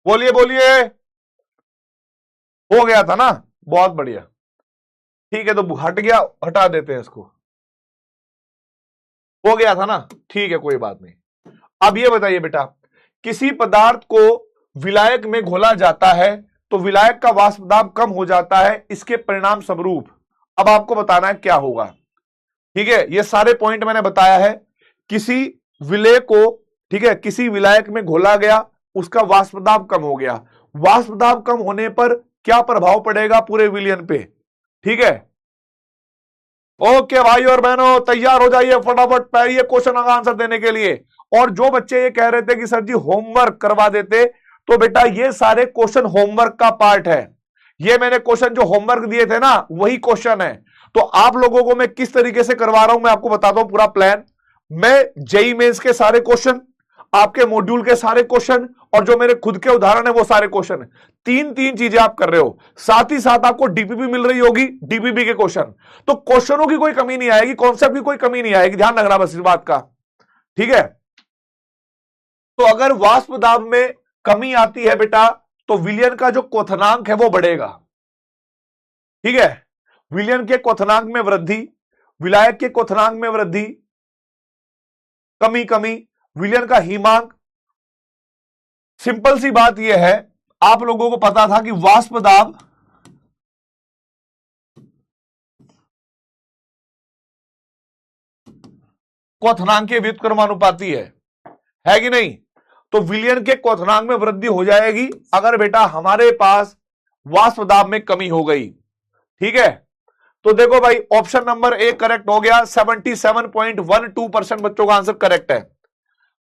Speaker 2: बोलिए बोलिए, हो गया था ना, बहुत बढ़िया। ठीक है, तो हट गया, हटा देते हैं इसको। हो गया था ना, ठीक है, कोई बात नहीं। अब ये बताइए बेटा, किसी पदार्थ को विलायक में घोला जाता है तो विलायक का वाष्प दाब कम हो जाता है, इसके परिणाम स्वरूप अब आपको बताना है क्या होगा। ठीक है, ये सारे पॉइंट मैंने बताया है। किसी विलेय को, ठीक है, किसी विलायक में घोला गया, उसका वाष्प दाब कम हो गया। वाष्प दाब कम होने पर क्या प्रभाव पड़ेगा पूरे विलयन पे? ठीक है, ओके भाई और बहनों, तैयार हो जाइए फटाफट ये क्वेश्चन का आंसर देने के लिए। और जो बच्चे ये कह रहे थे कि सर जी होमवर्क करवा देते, तो बेटा ये सारे क्वेश्चन होमवर्क का पार्ट है। ये मैंने क्वेश्चन जो होमवर्क दिए थे ना, वही क्वेश्चन है। तो आप लोगों को मैं किस तरीके से करवा रहा हूं, मैं आपको बताता हूं पूरा प्लान। मैं जेईई मेंस के सारे क्वेश्चन, आपके मॉड्यूल के सारे क्वेश्चन, और जो मेरे खुद के उदाहरण है वो सारे क्वेश्चन, तीन चीजें आप कर रहे हो। साथ ही साथ आपको डीपीपी मिल रही होगी, डीपीपी के क्वेश्चन। तो क्वेश्चनों की कोई कमी नहीं आएगी, कॉन्सेप्ट की कोई कमी नहीं आएगी, ध्यान रखना बस इस बात का। ठीक है, तो अगर वाष्प दाब में कमी आती है बेटा, तो विलयन का जो क्वथनांक है वो बढ़ेगा। ठीक है, विलयन के क्वथनांक में वृद्धि, विलायक के क्वथनांक में वृद्धि, कमी, विलयन का हिमांक। सिंपल सी बात यह है, आप लोगों को पता था कि वाष्प दाब क्वथनांक के व्युत्क्रमानुपाती है कि नहीं? तो विलयन के क्वथनांक में वृद्धि हो जाएगी अगर बेटा हमारे पास वाष्प दाब में कमी हो गई। ठीक है, तो देखो भाई ऑप्शन नंबर ए करेक्ट हो गया, 77.12% बच्चों का आंसर करेक्ट है।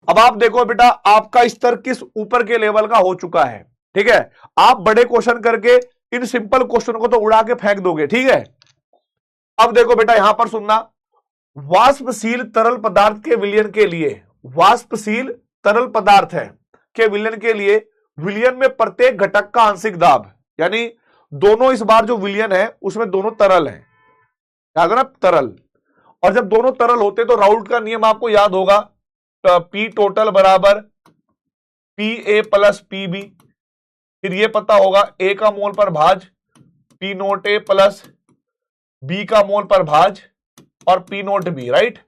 Speaker 2: अब आप देखो बेटा, आपका स्तर किस ऊपर के लेवल का हो चुका है। ठीक है, आप बड़े क्वेश्चन करके इन सिंपल क्वेश्चन को तो उड़ा के फेंक दोगे। ठीक है, अब देखो बेटा यहां पर सुनना, वाष्पशील तरल पदार्थ के विलयन के लिए, वाष्पशील तरल पदार्थ है के विलयन के लिए विलयन में प्रत्येक घटक का आंशिक दाब, यानी दोनों, इस बार जो विलयन है उसमें दोनों तरल है, याद है ना, तरल। और जब दोनों तरल होते तो राउल्ट का नियम आपको याद होगा, पी टोटल बराबर P A plus P B. फिर ये पता होगा ए का मोल पर भाज P not A plus B का मोल पर भाज और पी नोट बी, राइट।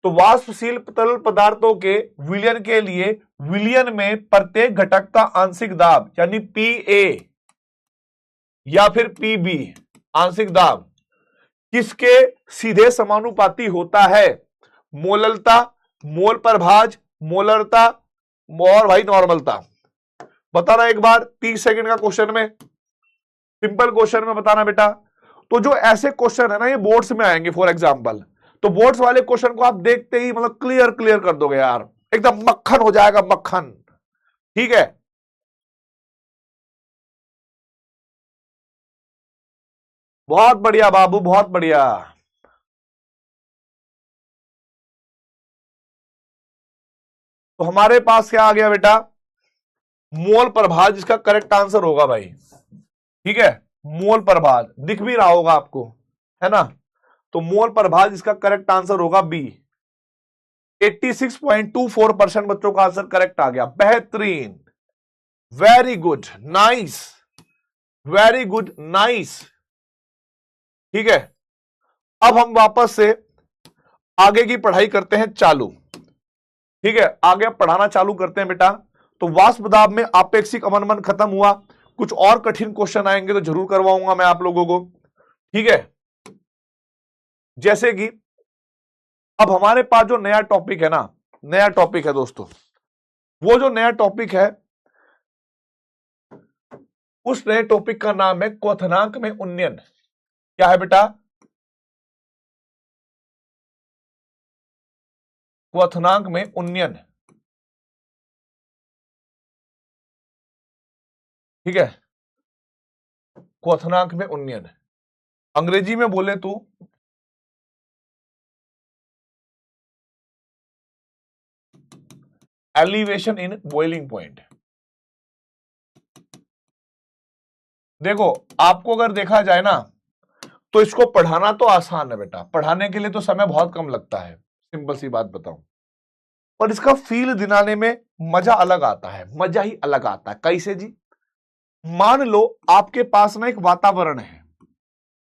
Speaker 2: तो वाष्पशील तरल पदार्थों के विलयन के लिए विलयन में प्रत्येक घटक का आंशिक दाब, यानी पी ए या फिर पी बी आंशिक दाब किसके सीधे समानुपाती होता है? मोललता, मोल पर भाज, मोलरता और भाई नॉर्मलता। बताना एक बार 30 सेकंड का क्वेश्चन में, सिंपल क्वेश्चन में बताना बेटा। तो जो ऐसे क्वेश्चन है ना ये बोर्ड्स में आएंगे फॉर एग्जांपल, तो बोर्ड्स वाले क्वेश्चन को आप देखते ही मतलब क्लियर कर दोगे यार, एकदम मक्खन हो जाएगा, मक्खन। ठीक है, बहुत बढ़िया बाबू, बहुत बढ़िया। तो हमारे पास क्या आ गया बेटा, मोल प्रभाव, जिसका करेक्ट आंसर होगा भाई। ठीक है, मोल प्रभाव दिख भी रहा होगा आपको, है ना। तो मोल प्रभाव जिसका करेक्ट आंसर होगा बी। 86.24% बच्चों का आंसर करेक्ट आ गया, बेहतरीन, very good, nice, very good, nice. ठीक है, अब हम वापस से आगे की पढ़ाई करते हैं चालू। ठीक है, आगे पढ़ाना चालू करते हैं बेटा। तो वाष्प दाब में आपेक्षिक अवनमन खत्म हुआ, कुछ और कठिन क्वेश्चन आएंगे तो जरूर करवाऊंगा मैं आप लोगों को। ठीक है, जैसे कि अब हमारे पास जो नया टॉपिक है ना, नया टॉपिक है दोस्तों, वो जो नया टॉपिक है उस नए टॉपिक का नाम है क्वथनांक में उन्नयन। क्या है बेटा, क्वथनांक में उन्नयन। ठीक है, क्वथनांक में उन्नयन, अंग्रेजी में बोले तो एलिवेशन इन बॉइलिंग पॉइंट। देखो, आपको अगर देखा जाए ना तो इसको पढ़ाना तो आसान है बेटा, पढ़ाने के लिए तो समय बहुत कम लगता है, सिंपल सी बात बताऊं, पर इसका फील दिलाने में मजा अलग आता है, मजा ही अलग आता है। कैसे जी, मान लो आपके पास ना एक वातावरण है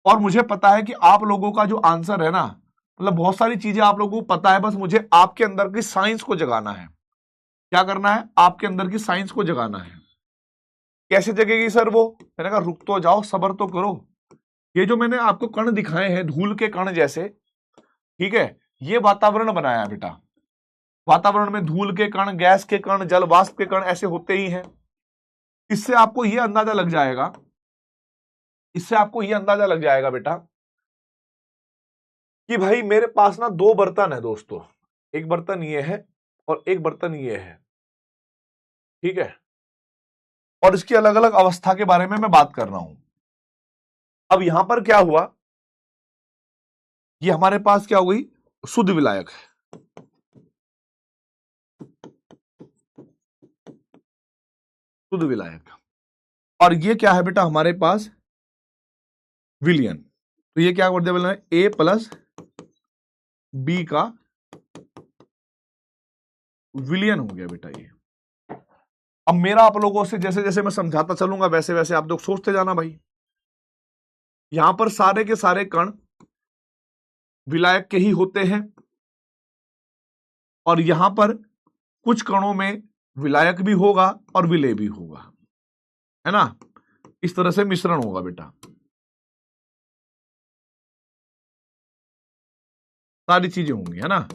Speaker 2: और मुझे पता है कि आप लोगों का जो आंसर है ना, मतलब बहुत सारी चीजें आप लोगों को पता है, बस मुझे आपके अंदर की साइंस को जगाना है। क्या करना है, आपके अंदर की साइंस को जगाना है। कैसे जगेगी सर वो, मैंने कहा रुक तो जाओ, सब्र तो करो। ये जो मैंने आपको कण दिखाए हैं, धूल के कण जैसे, ठीक है, ये वातावरण बनाया है बेटा। वातावरण में धूल के कण, गैस के कण, जल वाष्प के कण ऐसे होते ही हैं। इससे आपको यह अंदाजा लग जाएगा, इससे आपको यह अंदाजा लग जाएगा बेटा कि भाई मेरे पास ना दो बर्तन है दोस्तों, एक बर्तन ये है और एक बर्तन ये है। ठीक है, और इसकी अलग अलग अवस्था के बारे में मैं बात कर रहा हूं। अब यहां पर क्या हुआ, ये हमारे पास क्या हो गई, शुद्ध विलायक है, शुद्ध विलायक। और ये क्या है बेटा हमारे पास, विलियन। तो ये क्या कर दिया बोलना है, ए प्लस बी का विलियन हो गया बेटा ये। अब मेरा आप लोगों से जैसे जैसे मैं समझाता चलूंगा वैसे वैसे आप लोग सोचते जाना भाई। यहां पर सारे के सारे कण विलायक के ही होते हैं और यहां पर कुछ कणों में विलायक भी होगा और विलेय भी होगा, है ना। इस तरह से मिश्रण होगा बेटा, सारी चीजें होंगी, है ना।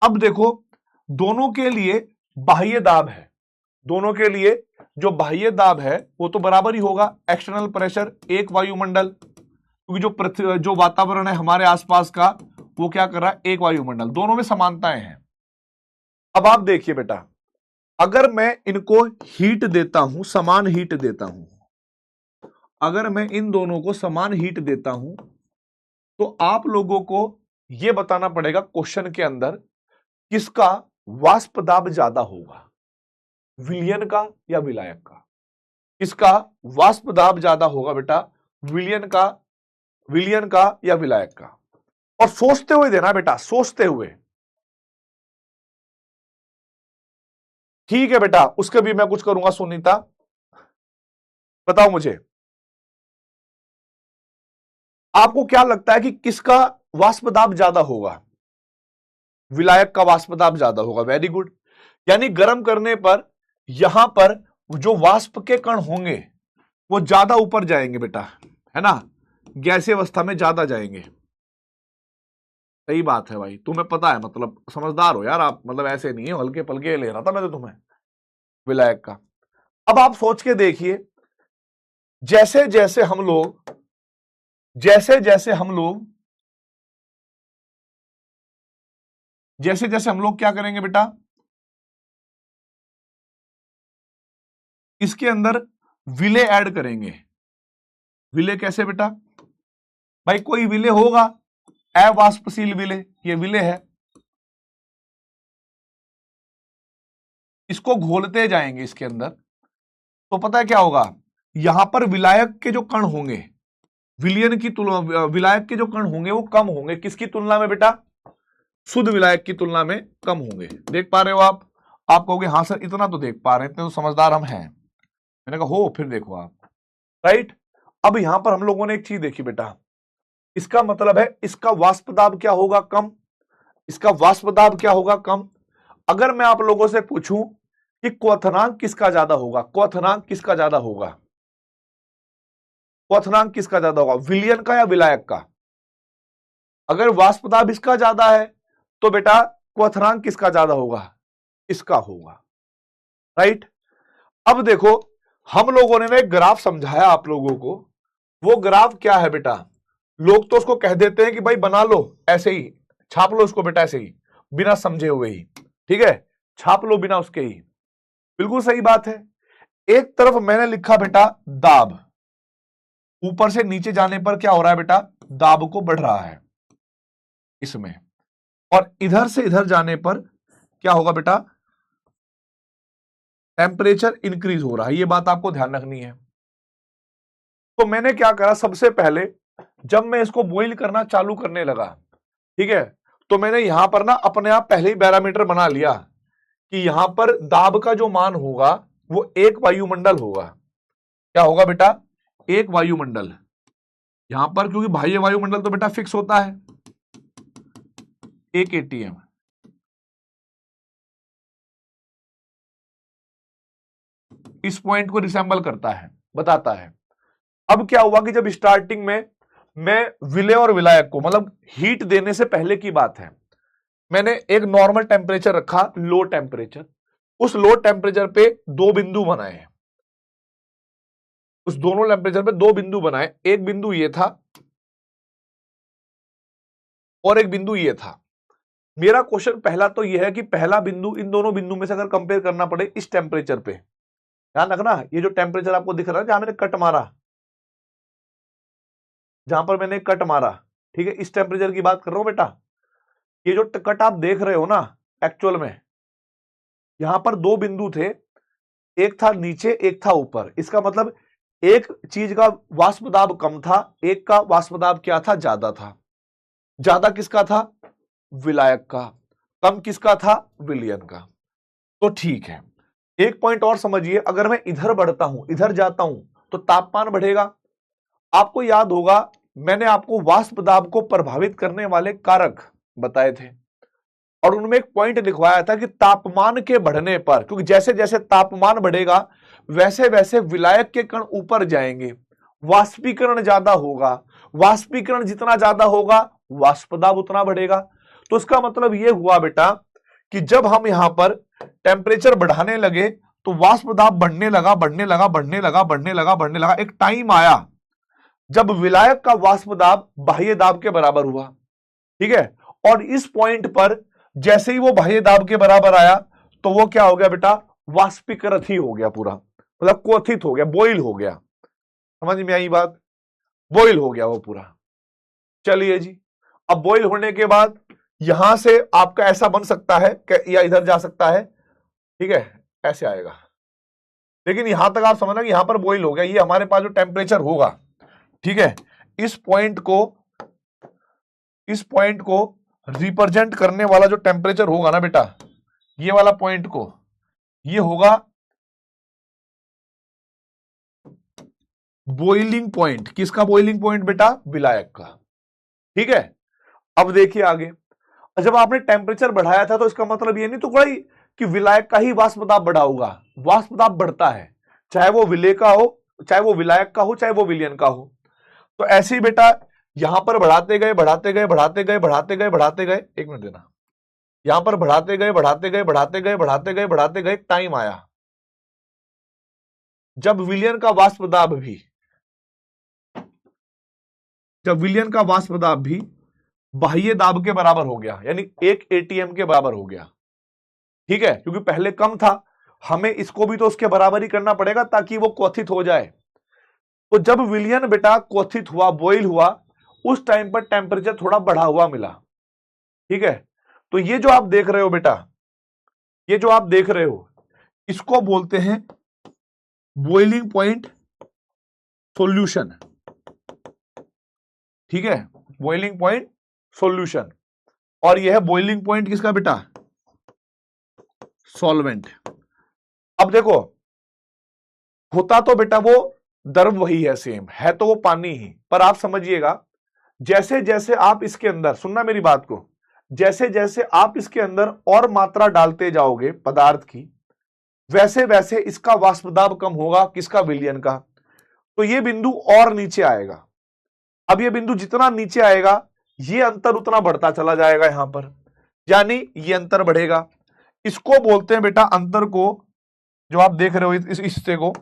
Speaker 2: अब देखो, दोनों के लिए बाह्य दाब है, दोनों के लिए जो बाह्य दाब है वो तो बराबर ही होगा। एक्सटर्नल प्रेशर एक वायुमंडल, क्योंकि जो पृथ्वी, जो वातावरण है हमारे आसपास का, वो क्या कर रहा है, एक वायुमंडल, दोनों में समानताएं हैं। अब आप देखिए बेटा, अगर मैं इनको हीट देता हूं, समान हीट देता हूं, अगर मैं इन दोनों को समान हीट देता हूं, तो आप लोगों को यह बताना पड़ेगा क्वेश्चन के अंदर किसका वाष्प दाब ज्यादा होगा, विलयन का या विलायक का। किसका वाष्प दाब ज्यादा होगा बेटा, विलयन का, विलयन का या विलायक का। और सोचते हुए देना बेटा, सोचते हुए। ठीक है बेटा, उसके भी मैं कुछ करूंगा। सुनीता बताओ मुझे, आपको क्या लगता है कि किसका वाष्प दाब ज्यादा होगा, विलायक का वाष्प दाब ज्यादा होगा। वेरी गुड, यानी गर्म करने पर यहां पर जो वाष्प के कण होंगे वो ज्यादा ऊपर जाएंगे बेटा, है ना, गैसीय अवस्था में ज्यादा जाएंगे। सही बात है भाई, तुम्हें पता है, मतलब समझदार हो यार आप, मतलब ऐसे नहीं है हल्के पलके ले रहा था मैं तो तुम्हें, विलायक का। अब आप सोच के देखिए, जैसे जैसे हम लोग जैसे जैसे हम लोग क्या करेंगे बेटा, इसके अंदर विले ऐड करेंगे। विले कैसे बेटा, भाई कोई विले होगा, अवाष्पशील विले, ये विले है, इसको घोलते जाएंगे इसके अंदर, तो पता है क्या होगा, यहां पर विलायक के जो कण होंगे, विलयन की तुलना, विलायक के जो कण होंगे वो कम होंगे, किसकी तुलना में बेटा, शुद्ध विलायक की तुलना में कम होंगे। देख पा रहे हो आप कहोगे हाँ सर इतना तो देख पा रहे हैं, इतने तो समझदार हम हैं। मैंने कहा हो, फिर देखो आप, राइट। अब यहां पर हम लोगों ने एक चीज देखी बेटा, इसका मतलब है इसका वाष्प दाब क्या होगा, कम, इसका वाष्प दाब क्या होगा, कम। अगर मैं आप लोगों से पूछूं कि क्वथनांक किसका ज्यादा होगा, क्वथनांक किसका ज्यादा होगा, क्वथनांक किसका ज्यादा होगा, विलयन का या विलायक का। अगर वाष्प दाब इसका ज्यादा है तो बेटा क्वथनांक किसका ज्यादा होगा, इसका होगा, राइट। अब देखो हम लोगों ने एक ग्राफ समझाया आप लोगों को, वो ग्राफ क्या है बेटा, लोग तो उसको कह देते हैं कि भाई बना लो ऐसे ही, छाप लो उसको बेटा ऐसे ही, बिना समझे हुए ही, ठीक है, छाप लो बिना उसके ही, बिल्कुल सही बात है। एक तरफ मैंने लिखा बेटा दाब, ऊपर से नीचे जाने पर क्या हो रहा है बेटा, दाब को बढ़ रहा है इसमें, और इधर से इधर जाने पर क्या होगा बेटा, टेम्परेचर इंक्रीज हो रहा है। ये बात आपको ध्यान रखनी है। तो मैंने क्या करा, सबसे पहले जब मैं इसको बॉइल करना चालू करने लगा, ठीक है, तो मैंने यहां पर ना अपने आप पहले ही पैरामीटर बना लिया कि यहां पर दाब का जो मान होगा वो एक वायुमंडल होगा। क्या होगा बेटा, एक वायुमंडल। यहां पर क्योंकि बाह्य वायुमंडल तो बेटा फिक्स होता है 1 atm, इस पॉइंट को रिसेंबल करता है, बताता है। अब क्या हुआ कि जब स्टार्टिंग में मैं विलय और विलायक को, मतलब हीट देने से पहले की बात है, मैंने एक नॉर्मल टेम्परेचर रखा, लो टेम्परेचर, उस लो टेम्परेचर पे दो बिंदु बनाए हैं, उस दोनों टेम्परेचर पे दो बिंदु बनाए, एक बिंदु ये था और एक बिंदु ये था। मेरा क्वेश्चन पहला तो ये है कि पहला बिंदु इन दोनों बिंदु में से अगर कंपेयर करना पड़े इस टेम्परेचर पे, ध्यान रखना ये जो टेम्परेचर आपको दिख रहा है जहां मैंने कट मारा, जहां पर मैंने कट मारा, ठीक है, इस टेम्परेचर की बात कर रहा हूं बेटा। ये जो कट आप देख रहे हो ना, एक्चुअल में यहां पर दो बिंदु थे, एक था नीचे एक था ऊपर, इसका मतलब एक चीज का वाष्प दाब कम था, एक का वाष्प दाब क्या था, ज्यादा था। ज्यादा किसका था, विलायक का, कम किसका था, विलयन का। तो ठीक है, एक पॉइंट और समझिए, अगर मैं इधर बढ़ता हूं, इधर जाता हूं तो तापमान बढ़ेगा। आपको याद होगा मैंने आपको वाष्प दाब को प्रभावित करने वाले कारक बताए थे और उनमें एक पॉइंट लिखवाया था कि तापमान के बढ़ने पर, क्योंकि जैसे जैसे तापमान बढ़ेगा वैसे वैसे विलायक के कण ऊपर जाएंगे, वाष्पीकरण ज्यादा होगा, वाष्पीकरण जितना ज्यादा होगा वाष्प दाब उतना बढ़ेगा। तो इसका मतलब यह हुआ बेटा कि जब हम यहां पर टेम्परेचर बढ़ाने लगे तो वाष्प दाब बढ़ने लगा, बढ़ने लगा, बढ़ने लगा, बढ़ने लगा, बढ़ने लगा। एक टाइम आया जब विलायक का वाष्प दाब बाह्य दाब के बराबर हुआ, ठीक है, और इस पॉइंट पर जैसे ही वो बाह्य दाब के बराबर आया तो वो क्या हो गया बेटा, वाष्पीकृत ही हो गया पूरा, मतलब क्वथित हो गया, बॉइल हो गया। समझ में आई बात, बॉइल हो गया वो पूरा। चलिए जी, अब बॉइल होने के बाद यहां से आपका ऐसा बन सकता है या इधर जा सकता है, ठीक है, ऐसे आएगा, लेकिन यहां तक आप समझना कि यहां पर बॉइल हो गया। ये हमारे पास जो टेम्परेचर होगा, ठीक है, इस पॉइंट को रिप्रेजेंट करने वाला जो टेम्परेचर होगा ना बेटा, ये वाला पॉइंट को, ये होगा बॉइलिंग पॉइंट। किसका बॉइलिंग पॉइंट बेटा, विलायक का, ठीक है। अब देखिए आगे, जब आपने टेम्परेचर बढ़ाया था तो इसका मतलब ये नहीं तो कोई कि विलायक का ही वाष्प दाब बढ़ा होगा, वाष्प दाब बढ़ता है, चाहे वो विलय का हो, चाहे वो विलायक का हो, चाहे वो विलयन का हो। तो ऐसे ही बेटा यहां पर बढ़ाते गए, बढ़ाते गए, बढ़ाते गए, बढ़ाते गए, बढ़ाते गए, एक मिनट देना, यहां पर बढ़ाते गए, बढ़ाते गए, बढ़ाते गए, बढ़ाते गए, बढ़ाते गए, टाइम आया, जब विलयन का वाष्प दाब भी बाह्य दाब के बराबर हो गया, यानी 1 ATM के बराबर हो गया, ठीक है, क्योंकि पहले कम था, हमें इसको भी तो उसके बराबर ही करना पड़ेगा ताकि वो क्वथित हो जाए। तो जब विलयन बेटा क्वथित हुआ, बॉइल हुआ, उस टाइम पर टेम्परेचर थोड़ा बढ़ा हुआ मिला, ठीक है। तो ये जो आप देख रहे हो बेटा, ये जो आप देख रहे हो, इसको बोलते हैं बॉइलिंग पॉइंट सॉल्यूशन, ठीक है, बॉइलिंग पॉइंट सॉल्यूशन। और यह है बॉइलिंग पॉइंट किसका बेटा, सॉल्वेंट। अब देखो, होता तो बेटा वो द्रव वही है, सेम है तो वो पानी ही, पर आप समझिएगा जैसे जैसे आप इसके अंदर, सुनना मेरी बात को, जैसे जैसे आप इसके अंदर और मात्रा डालते जाओगे पदार्थ की, वैसे वैसे इसका वाष्प दाब कम होगा, किसका, विलयन का। तो ये बिंदु और नीचे आएगा। अब ये बिंदु जितना नीचे आएगा, ये अंतर उतना बढ़ता चला जाएगा यहां पर, यानी ये अंतर बढ़ेगा। इसको बोलते हैं बेटा अंतर को, जो आप देख रहे हो इस हिस्से को,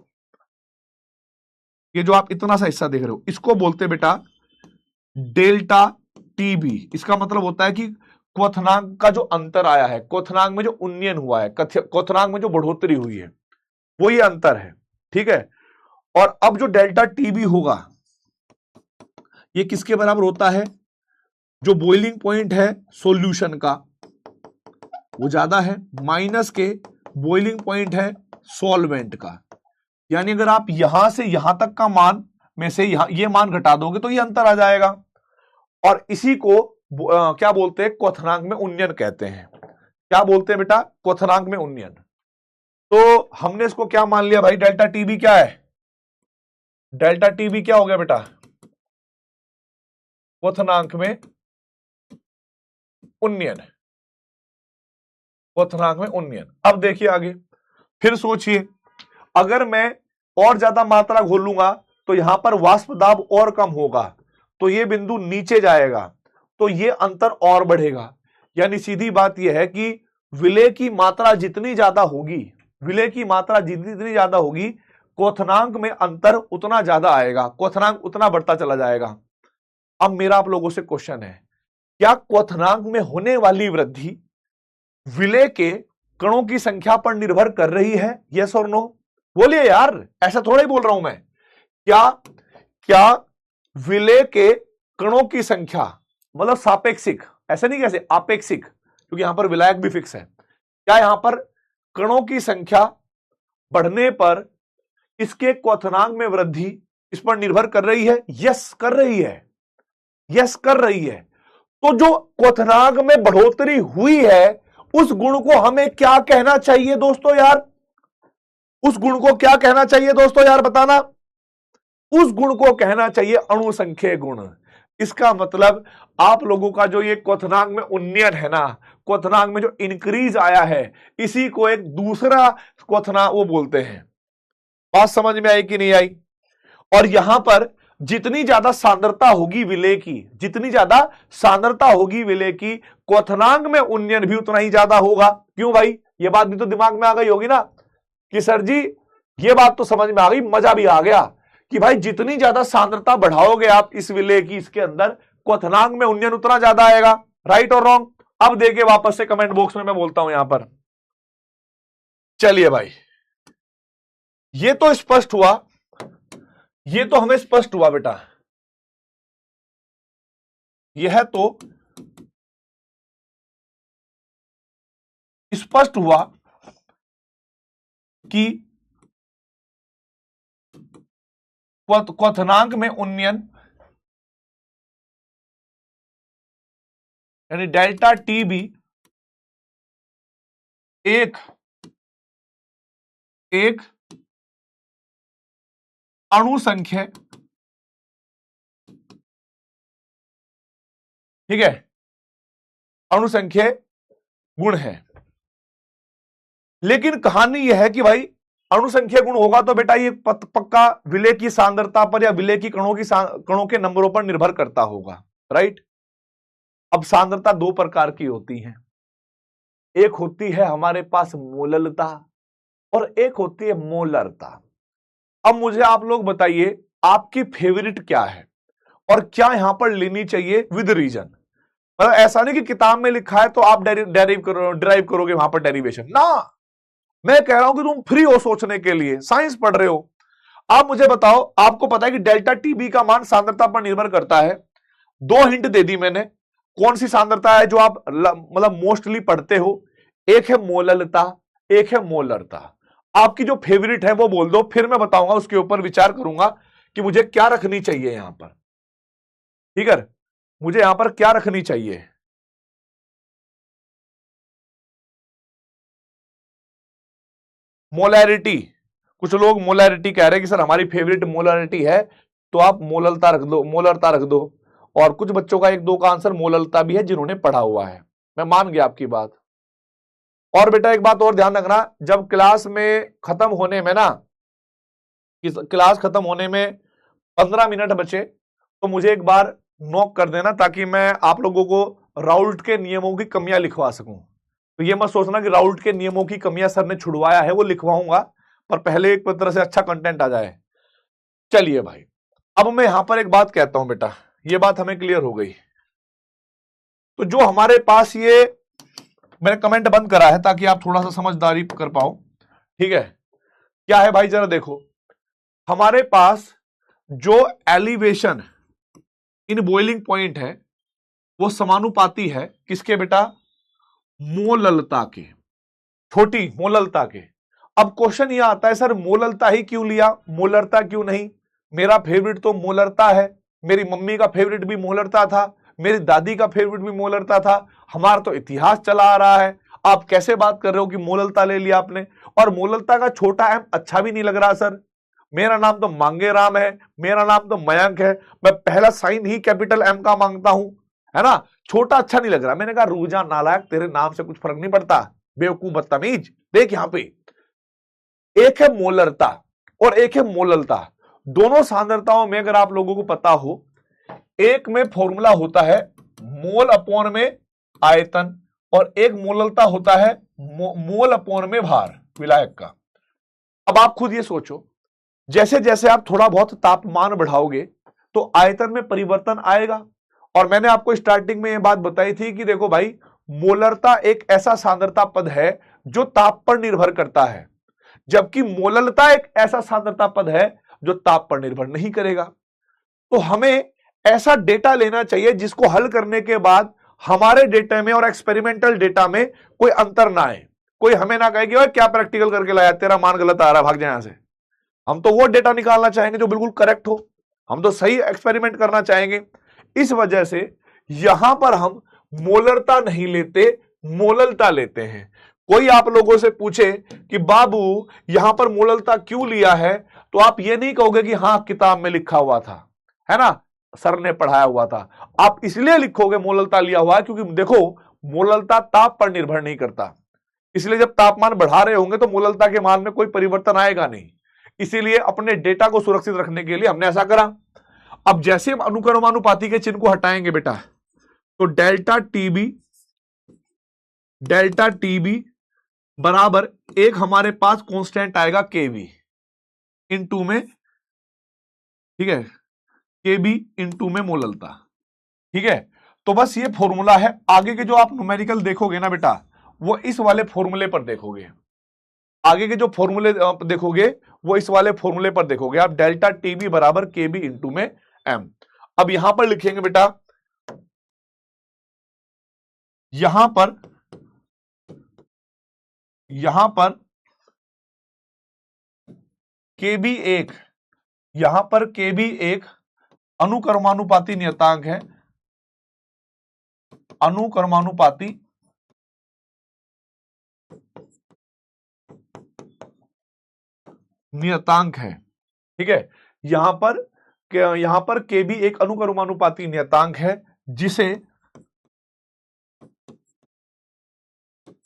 Speaker 2: ये जो आप इतना सा हिस्सा देख रहे हो, इसको बोलते हैं बेटा डेल्टा टीबी। इसका मतलब होता है कि क्वथनांक का जो अंतर आया है, क्वथनांक में जो उन्नयन हुआ है, क्वथनांक में जो बढ़ोतरी हुई है, वो ये अंतर है, ठीक है। और अब जो डेल्टा टीबी होगा, ये किसके बराबर होता है, जो बॉइलिंग पॉइंट है सॉल्यूशन का वो ज्यादा है, माइनस के बॉइलिंग पॉइंट है सॉल्वेंट का। यानी अगर आप यहां से यहां तक का मान में से ये मान घटा दोगे तो ये अंतर आ जाएगा। और इसी को क्या बोलते हैं, क्वथनांक में उन्नयन कहते हैं। क्या बोलते हैं बेटा, क्वथनांक में उन्नयन। तो हमने इसको क्या मान लिया भाई, डेल्टा टीबी क्या है, डेल्टा टीबी क्या हो गया बेटा, क्वथनांक में उन्नयन, क्वथनांक में उन्नयन। अब देखिए आगे, फिर सोचिए, अगर मैं और ज्यादा मात्रा घोलूंगा तो यहां पर वाष्प दाब और कम होगा, तो ये बिंदु नीचे जाएगा, तो ये अंतर और बढ़ेगा। यानी सीधी बात यह है कि विलय की मात्रा जितनी ज्यादा होगी, विलय की मात्रा जितनी ज्यादा होगी, क्वथनांक में अंतर उतना ज्यादा आएगा, क्वथनांक उतना बढ़ता चला जाएगा। अब मेरा आप लोगों से क्वेश्चन है, क्या क्वथनांक में होने वाली वृद्धि विलय के कणों की संख्या पर निर्भर कर रही है, यस और नो? बोलिए यार, ऐसा थोड़ा ही बोल रहा हूं मैं। क्या विलय के कणों की संख्या, मतलब सापेक्षिक, ऐसे नहीं कैसे आपेक्षिक, क्योंकि यहां पर विलायक भी फिक्स है, क्या यहां पर कणों की संख्या बढ़ने पर इसके क्वथनांक में वृद्धि इस पर निर्भर कर रही है? यस कर रही है, यस कर रही है। तो जो क्वथनांक में बढ़ोतरी हुई है, उस गुण को हमें क्या कहना चाहिए दोस्तों यार, उस गुण को क्या कहना चाहिए दोस्तों यार, बताना। उस गुण को कहना चाहिए अणुसंख्यक गुण। इसका मतलब आप लोगों का जो ये क्वथनांक में उन्नयन है ना, क्वथनांक में जो इंक्रीज आया है, इसी को एक दूसरा क्वथनांक वो बोलते हैं। बात समझ में आई कि नहीं आई? और यहां पर जितनी ज्यादा सांद्रता होगी विलय की, जितनी ज्यादा सांद्रता होगी विलय की, क्वथनांक में उन्नयन भी उतना ही ज्यादा होगा। क्यों भाई, ये बात भी तो दिमाग में आ गई होगी ना कि सर जी ये बात तो समझ में आ गई, मजा भी आ गया कि भाई जितनी ज्यादा सांद्रता बढ़ाओगे आप इस विलय की, इसके अंदर क्वथनांक में उन्नयन उतना ज्यादा आएगा। राइट और रॉन्ग? अब देखिए वापस से कमेंट बॉक्स में मैं बोलता हूं यहां पर। चलिए भाई, ये तो स्पष्ट हुआ, ये तो हमें स्पष्ट हुआ बेटा, यह तो स्पष्ट हुआ कि क्वथनांक में उन्नयन यानी डेल्टा टीबी एक अणुसंख्य, ठीक है, अणुसंख्य गुण है। लेकिन कहानी यह है कि भाई अणुसंख्य गुण होगा तो बेटा ये पक्का विलय की सांद्रता पर या विलय की कणों के नंबरों पर निर्भर करता होगा। राइट? अब सांद्रता दो प्रकार की होती है, एक होती है हमारे पास मोललता और एक होती है मोलरता। अब मुझे आप लोग बताइए आपकी फेवरेट क्या है और क्या यहां पर लेनी चाहिए विद रीजन। मतलब ऐसा नहीं कि किताब में लिखा है तो आप ड्राइव करोगे वहां पर डेरिवेशन ना। मैं कह रहा हूं कि तुम फ्री हो सोचने के लिए, साइंस पढ़ रहे हो। आप मुझे बताओ, आपको पता है कि डेल्टा टीबी का मान सांद्रता पर निर्भर करता है। दो हिंट दे दी मैंने। कौन सी सांद्रता है जो आप मतलब मोस्टली पढ़ते हो? एक है मोललता, एक है मोलरता। आपकी जो फेवरेट है वो बोल दो, फिर मैं बताऊंगा, उसके ऊपर विचार करूंगा कि मुझे क्या रखनी चाहिए यहां पर। ठीक है, मुझे यहां पर क्या रखनी चाहिए। मोलैरिटी, कुछ लोग मोलैरिटी कह रहे हैं कि सर हमारी फेवरेट मोलैरिटी है, तो आप मोललता रख दो, मोलरता रख दो। और कुछ बच्चों का एक दो का आंसर मोललता भी है जिन्होंने पढ़ा हुआ है। मैं मान गया आपकी बात। और बेटा एक बात और ध्यान रखना, जब क्लास में खत्म होने में ना, क्लास खत्म होने में 15 मिनट बचे तो मुझे एक बार नोट कर देना, ताकि मैं आप लोगों को राउल्ट के नियमों की कमियां लिखवा सकूं। तो ये मत सोचना कि राउल्ट के नियमों की कमियां सर ने छुड़वाया है, वो लिखवाऊंगा, पर पहले एक तरह से अच्छा कंटेंट आ जाए। चलिए भाई, अब मैं यहां पर एक बात कहता हूं बेटा, ये बात हमें क्लियर हो गई। तो जो हमारे पास ये, मैंने कमेंट बंद करा है ताकि आप थोड़ा सा समझदारी कर पाओ। ठीक है, क्या है भाई जरा देखो, हमारे पास जो एलिवेशन इन बॉइलिंग पॉइंट है वो समानुपाती है किसके बेटा? मोललता के, छोटी मोललता के। अब क्वेश्चन यह आता है सर मोललता ही क्यों लिया, मोलरता क्यों नहीं? मेरा फेवरेट तो मोलरता है, मेरी मम्मी का फेवरेट भी मोलरता था, मेरी दादी का फेवरेट भी मोलरता था, हमारा तो इतिहास चला आ रहा है। आप कैसे बात कर रहे हो कि मोललता ले लिया आपने? और मोललता का छोटा एम अच्छा भी नहीं लग रहा सर। मेरा नाम तो मांगे राम है, मेरा नाम तो मयंक है, मैं पहला साइन ही कैपिटल एम का मांगता हूं, है ना? छोटा अच्छा नहीं लग रहा। मैंने कहा रूजा नालायक, तेरे नाम से कुछ फर्क नहीं पड़ता, बेवकूफ बदतमीज। देख यहां पे एक है मोलरता और एक है मोललता। दोनों सांद्रताओं में अगर आप लोगों को पता हो, एक में फॉर्मूला होता है मोल अपॉन में आयतन और एक मोललता होता है मोल अपॉन में भार विलायक का। अब आप खुद ये सोचो, जैसे जैसे आप थोड़ा बहुत तापमान बढ़ाओगे तो आयतन में परिवर्तन आएगा। और मैंने आपको स्टार्टिंग में यह बात बताई थी कि देखो भाई, मोलरता एक ऐसा सांद्रता पद है जो ताप पर निर्भर करता है, जबकि मोललता एक ऐसा सांद्रता पद है जो ताप पर निर्भर नहीं करेगा। तो हमें ऐसा डेटा लेना चाहिए जिसको हल करने के बाद हमारे डेटा में और एक्सपेरिमेंटल डेटा में कोई अंतर ना आए, कोई हमें ना कहे कि ओए क्या प्रैक्टिकल करके लाया, तेरा मान गलत आ रहा, भाग जाए यहां से। हम तो वो डेटा निकालना चाहेंगे जो बिल्कुल करेक्ट हो, हम तो सही एक्सपेरिमेंट करना चाहेंगे। इस वजह से यहां पर हम मोलरता नहीं लेते, मोललता लेते हैं। कोई आप लोगों से पूछे कि बाबू यहां पर मोललता क्यों लिया है, तो आप ये नहीं कहोगे कि हां किताब में लिखा हुआ था, है ना, सर ने पढ़ाया हुआ था। आप इसलिए लिखोगे मोललता लिया हुआ है क्योंकि देखो मोललता ताप पर निर्भर नहीं करता, इसलिए जब तापमान बढ़ा रहे होंगे तो मोललता के मान में कोई परिवर्तन आएगा नहीं। इसीलिए अपने डेटा को सुरक्षित रखने के लिए हमने ऐसा करा। अब जैसे हम अनुक्रमानुपाती के चिन्ह को हटाएंगे बेटा, तो डेल्टा टीबी बराबर एक हमारे पास कांस्टेंट आएगा केवी इनटू में, ठीक है, केबी इनटू में मोललता। ठीक है, तो बस ये फॉर्मूला है। आगे के जो आप न्यूमेरिकल देखोगे ना बेटा, वो इस वाले फॉर्मूले पर देखोगे। आगे के जो फॉर्मूले देखोगे वो इस वाले फॉर्मूले पर देखोगे आप, डेल्टा टीबी बराबर केबी इंटू में एम। अब यहां पर लिखेंगे बेटा, यहां पर केबी एक, यहां पर केबी एक अनुक्रमानुपाती नियतांक है, अनुक्रमानुपाती नियतांक है। ठीक है, यहां पर केबी एक अनुक्रमानुपाती नियतांक है जिसे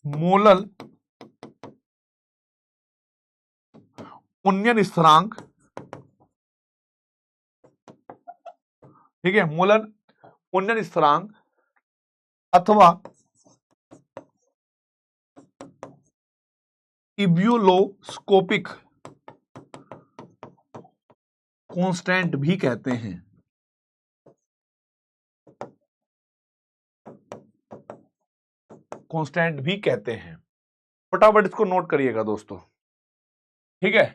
Speaker 2: मोलल उन्नयन स्थिरांक, ठीक है, मोलल उन्नयन स्थिरांक अथवा इब्यूलोस्कोपिक कांस्टेंट भी कहते हैं। कांस्टेंट भी कहते हैं। फटाफट इसको नोट करिएगा दोस्तों, ठीक है,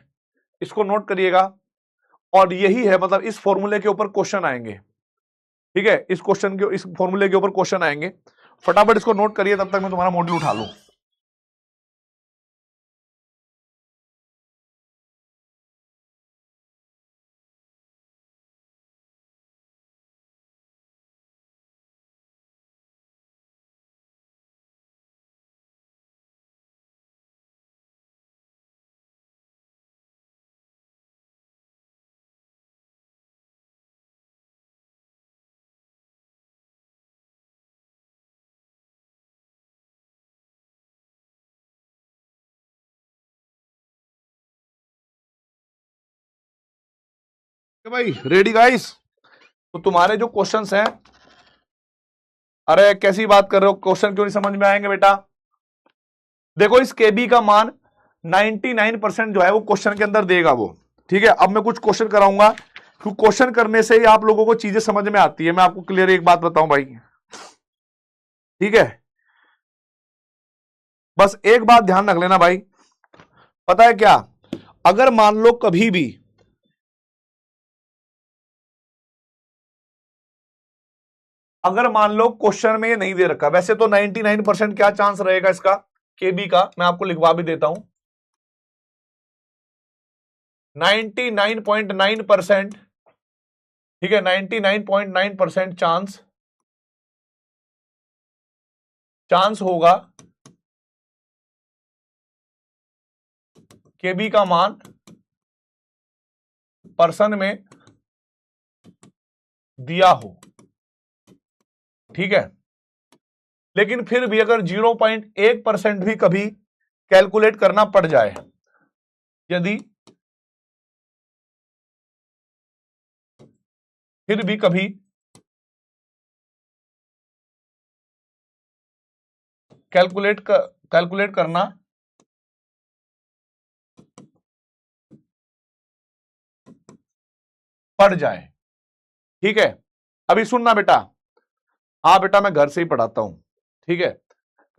Speaker 2: इसको नोट करिएगा। और यही है, मतलब इस फॉर्मूले के ऊपर क्वेश्चन आएंगे, ठीक है, इस फॉर्मूले के ऊपर क्वेश्चन आएंगे। फटाफट इसको नोट करिए, तब तक मैं तुम्हारा मॉड्यूल उठा लूं। भाई रेडी गाइस? तो तुम्हारे जो क्वेश्चंस हैं, अरे कैसी बात कर रहे हो, क्वेश्चन क्यों नहीं समझ में आएंगे बेटा? देखो इस केबी का मान 99% जो है वो क्वेश्चन के अंदर देगा वो, ठीक है। अब मैं कुछ क्वेश्चन कराऊंगा, क्योंकि क्वेश्चन करने से ही आप लोगों को चीजें समझ में आती है। मैं आपको क्लियर एक बात बताऊं भाई, ठीक है, बस एक बात ध्यान रख लेना भाई, पता है क्या, अगर मान लो कभी भी क्वेश्चन में ये नहीं दे रखा, वैसे तो 99% क्या चांस रहेगा इसका केबी का, मैं आपको लिखवा भी देता हूं, 99.9%, ठीक है, 99.9% चांस होगा केबी का मान पर्सन में दिया हो, ठीक है। लेकिन फिर भी अगर 0.1% भी कभी कैलकुलेट करना पड़ जाए, यदि फिर भी कभी कैलकुलेट करना पड़ जाए, ठीक है। अभी सुनना बेटा, हाँ बेटा मैं घर से ही पढ़ाता हूं, ठीक है,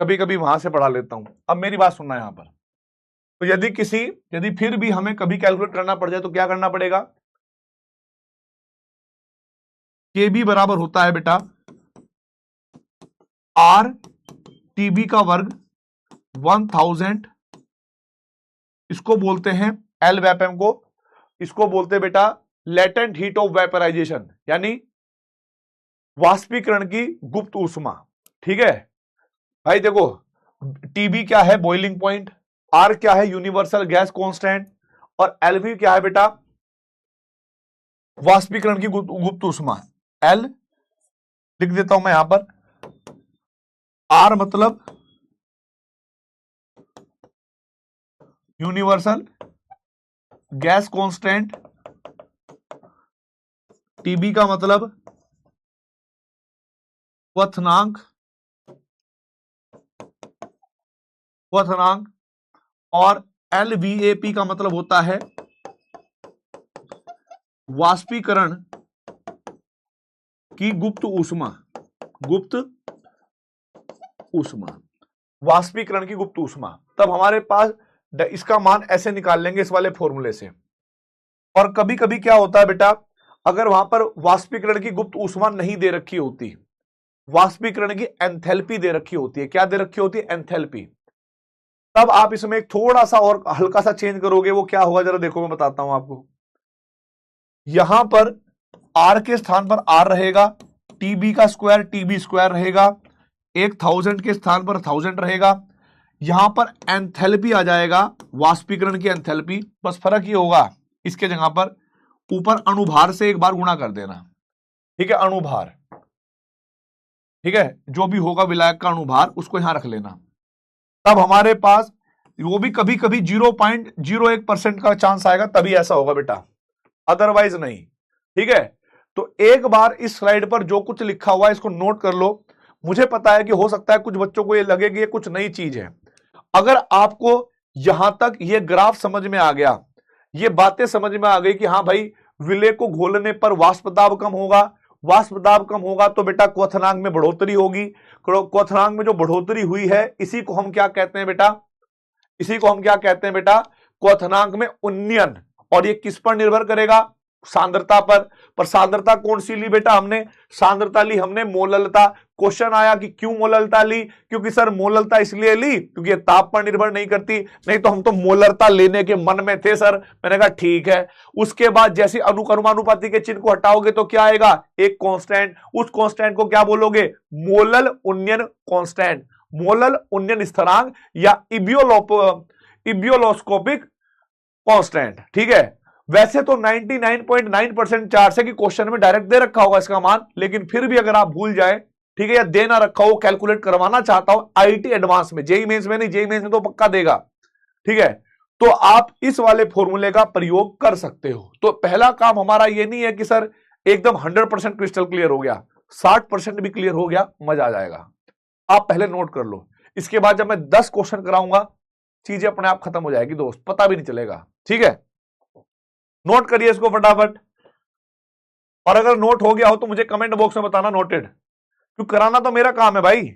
Speaker 2: कभी कभी वहां से पढ़ा लेता हूं। अब मेरी बात सुनना यहां पर, तो यदि फिर भी हमें कभी कैलकुलेट करना पड़ जाए तो क्या करना पड़ेगा, केबी बराबर होता है बेटा आर टीबी का वर्ग 1000, इसको बोलते हैं एल वेपम को, इसको बोलते हैं बेटा लेटेंट हीट ऑफ वेपराइजेशन, यानी वाष्पीकरण की गुप्त ऊष्मा, ठीक है भाई। देखो टीबी क्या है, बॉइलिंग पॉइंट, आर क्या है, यूनिवर्सल गैस कांस्टेंट, और एलवी क्या है बेटा, वाष्पीकरण की गुप्त ऊष्मा। एल लिख देता हूं मैं यहां पर, आर मतलब यूनिवर्सल गैस कांस्टेंट, टीबी का मतलब क्वथनांक, और एलवीएपी का मतलब होता है वाष्पीकरण की गुप्त ऊष्मा, वाष्पीकरण की गुप्त ऊष्मा। तब हमारे पास इसका मान ऐसे निकाल लेंगे इस वाले फॉर्मूले से। और कभी कभी क्या होता है बेटा, अगर वहां पर वाष्पीकरण की गुप्त ऊष्मा नहीं दे रखी होती, वाष्पीकरण की एंथैल्पी दे रखी होती है, क्या दे रखी होती है, एंथैल्पी, तब आप इसमें एक थोड़ा सा और हल्का सा चेंज करोगे, वो क्या होगा जरा देखो, मैं बताता हूं आपको। यहां पर आर के स्थान पर आर रहेगा, टीबी का स्क्वायर टीबी स्क्वायर रहेगा, 1000 के स्थान पर 1000 रहेगा, यहां पर एंथैल्पी आ जाएगा, वाष्पीकरण की एंथैल्पी, बस फर्क ये होगा इसके जगह पर ऊपर अणुभार से एक बार गुणा कर देना, ठीक है, अणुभार, ठीक है, जो भी होगा विलायक का अणुभार उसको यहां रख लेना। तब हमारे पास वो भी कभी कभी 0.01% का चांस आएगा, तभी ऐसा होगा बेटा, अदरवाइज नहीं, ठीक है। तो एक बार इस स्लाइड पर जो कुछ लिखा हुआ है इसको नोट कर लो। मुझे पता है कि हो सकता है कुछ बच्चों को ये लगे कि ये कुछ नई चीज है। अगर आपको यहां तक ये ग्राफ समझ में आ गया, ये बातें समझ में आ गई कि हाँ भाई विलेय को घोलने पर वाष्प दाब कम होगा, वाष्प दाब कम होगा तो बेटा क्वथनांक में बढ़ोतरी होगी, क्वथनांक में जो बढ़ोतरी हुई है इसी को हम क्या कहते हैं बेटा, इसी को हम क्या कहते हैं बेटा, क्वथनांक में उन्नयन। और ये किस पर निर्भर करेगा, सांद्रता पर सांद्रता कौन सी ली बेटा हमने, सांद्रता ली हमने मोललता। क्वेश्चन आया कि क्यों मोललता ली, क्योंकि सर मोललता इसलिए ली क्योंकि ये ताप पर निर्भर नहीं करती, नहीं तो हम तो मोलरता लेने के मन में थे सर। मैंने कहा ठीक है। उसके बाद जैसे अनुक्रमानुपाती के चिन्ह को हटाओगे तो क्या आएगा, एक कांस्टेंट, उस कांस्टेंट को क्या बोलोगे, मोलल उन्नयन कांस्टेंट, मोलल उन्नयन स्थिरांक या इबियोलोस्कोपिक कांस्टेंट। ठीक है, वैसे तो 99.9% चांस है कि क्वेश्चन में डायरेक्ट दे रखा होगा इसका मान, लेकिन फिर भी अगर आप भूल जाए, ठीक है, या दे ना रखा हो, कैलकुलेट करवाना चाहता हूं आईटी एडवांस में, जेईई मेंस में नहीं, जेईई मेंस में तो पक्का देगा, ठीक है, तो आप इस वाले फॉर्मूले का प्रयोग कर सकते हो। तो पहला काम हमारा ये नहीं है कि सर एकदम 100% क्रिस्टल क्लियर हो गया, 60% भी क्लियर हो गया, मजा आ जाएगा। आप पहले नोट कर लो, इसके बाद जब मैं 10 क्वेश्चन कराऊंगा चीजें अपने आप खत्म हो जाएगी दोस्त, पता भी नहीं चलेगा। ठीक है, नोट करिए इसको फटाफट, और अगर नोट हो गया हो तो मुझे कमेंट बॉक्स में बताना नोटेड, क्योंकि कराना तो मेरा काम है भाई,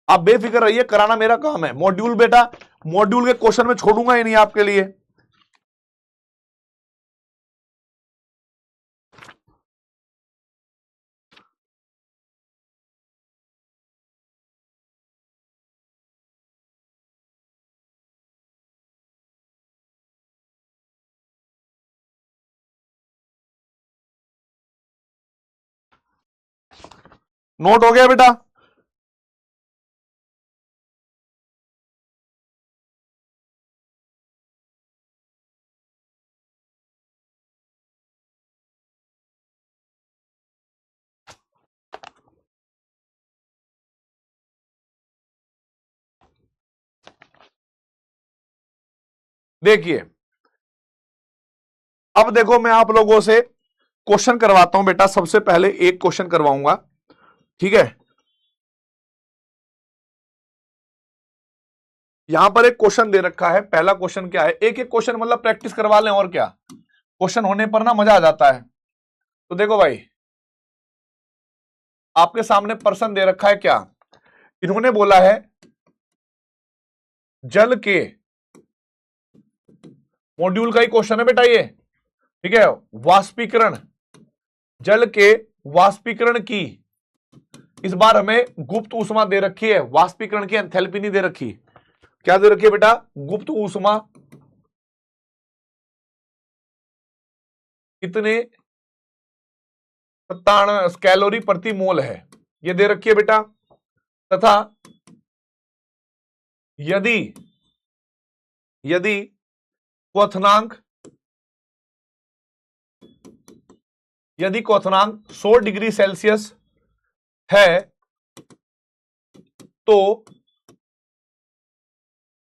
Speaker 2: आप बेफिक्र रहिए, कराना मेरा काम है। मॉड्यूल बेटा, मॉड्यूल के क्वेश्चन में छोड़ूंगा ही नहीं आपके लिए। नोट हो गया बेटा, देखिए अब देखो मैं आप लोगों से क्वेश्चन करवाता हूं बेटा। सबसे पहले एक क्वेश्चन करवाऊंगा, ठीक है, यहां पर एक क्वेश्चन दे रखा है। पहला क्वेश्चन क्या है, एक एक क्वेश्चन मतलब प्रैक्टिस करवा लें, और क्या, क्वेश्चन होने पर ना मजा आ जाता है। तो देखो भाई, आपके सामने प्रश्न दे रखा है, क्या इन्होंने बोला है, जल के मॉड्यूल का ही क्वेश्चन है बेटा ये, ठीक है, वाष्पीकरण, जल के वाष्पीकरण की, इस बार हमें गुप्त ऊष्मा दे रखी है, वाष्पीकरण की एंथैल्पी नहीं दे रखी, क्या दे रखी है बेटा, गुप्त ऊष्मा कितने 97 कैलोरी प्रति मोल है, ये दे रखी है बेटा। तथा यदि क्वथनांक 100 डिग्री सेल्सियस है तो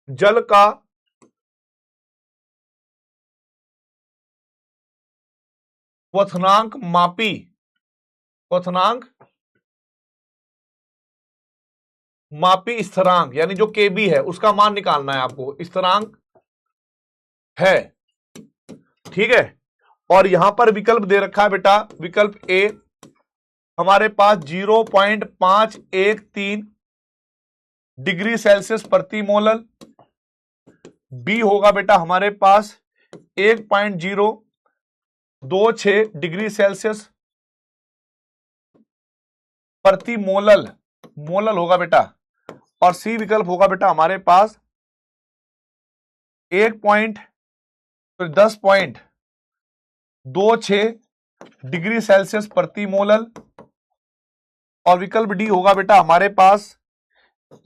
Speaker 2: जल का क्वथनांक मापी स्थिरांक, यानी जो केबी है उसका मान निकालना है आपको, स्थिरांक है, ठीक है। और यहां पर विकल्प दे रखा है बेटा, विकल्प ए हमारे पास 0.513 डिग्री सेल्सियस प्रति मोलल, बी होगा बेटा हमारे पास 1.026 डिग्री सेल्सियस प्रति मोलल होगा बेटा, और सी विकल्प होगा बेटा हमारे पास 10.26 डिग्री सेल्सियस प्रति मोलल, और विकल्प डी होगा बेटा हमारे पास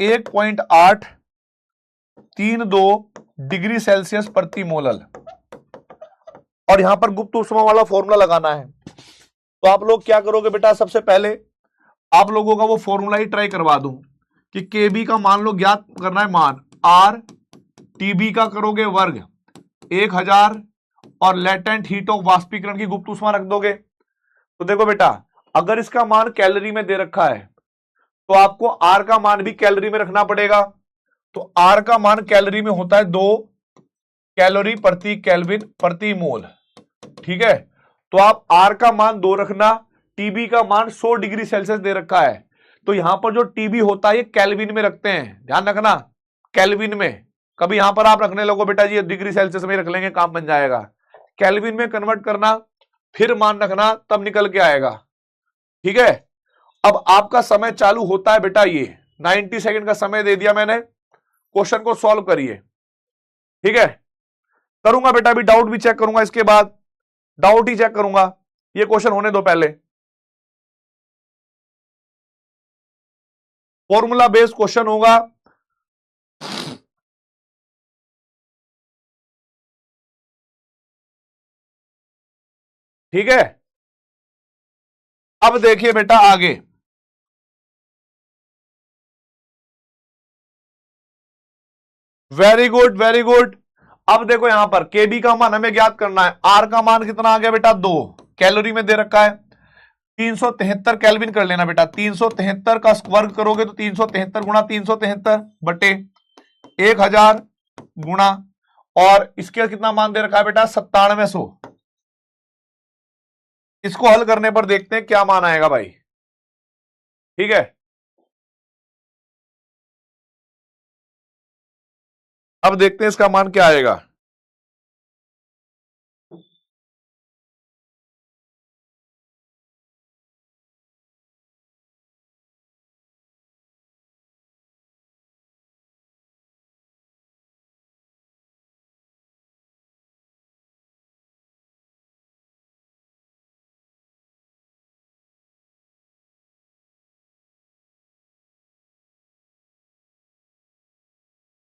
Speaker 2: 1.832 डिग्री सेल्सियस प्रति मोलल। और यहां पर गुप्त ऊष्मा वाला फॉर्मूला लगाना है, तो आप लोग क्या करोगे बेटा, सबसे पहले आप लोगों का वो फॉर्मूला ही ट्राई करवा दूं कि केबी का मान लो ज्ञात करना है, मान आर, टीबी का करोगे वर्ग 1000, और लेटेंट हीट ऑफ वाष्पीकरण की गुप्त ऊष्मा रख दोगे। तो देखो बेटा, अगर इसका मान कैलोरी में दे रखा है तो आपको आर का मान भी कैलोरी में रखना पड़ेगा। तो आर का मान कैलोरी में होता है 2 कैलोरी प्रति केल्विन प्रति मोल, ठीक है। तो आप आर का मान 2 रखना, टीबी का मान 100 डिग्री सेल्सियस दे रखा है, तो यहां पर जो टीबी होता है ये केल्विन में रखते हैं, ध्यान रखना केल्विन में। कभी यहां पर आप रखने लगो बेटा जी डिग्री सेल्सियस में रख लेंगे, काम बन जाएगा। केल्विन में कन्वर्ट करना, फिर मान रखना, तब निकल के आएगा। ठीक है, अब आपका समय चालू होता है बेटा, ये 90 सेकंड का समय दे दिया मैंने, क्वेश्चन को सॉल्व करिए। ठीक है, करूंगा बेटा, अभी डाउट भी चेक करूंगा, इसके बाद डाउट ही चेक करूंगा, ये क्वेश्चन होने दो पहले। फॉर्मूला बेस्ड क्वेश्चन होगा। ठीक है, अब देखिए बेटा आगे, वेरी गुड वेरी गुड। अब देखो यहां पर केबी का मान हमें ज्ञात करना है, आर का मान कितना आ गया बेटा 2, कैलोरी में दे रखा है 373 केल्विन कर लेना बेटा। 373 का वर्ग करोगे तो 373 गुणा 373 बटे 1000 गुणा, और इसके कितना मान दे रखा है बेटा 9700। इसको हल करने पर देखते हैं क्या मान आएगा भाई। ठीक है, अब देखते हैं इसका मान क्या आएगा।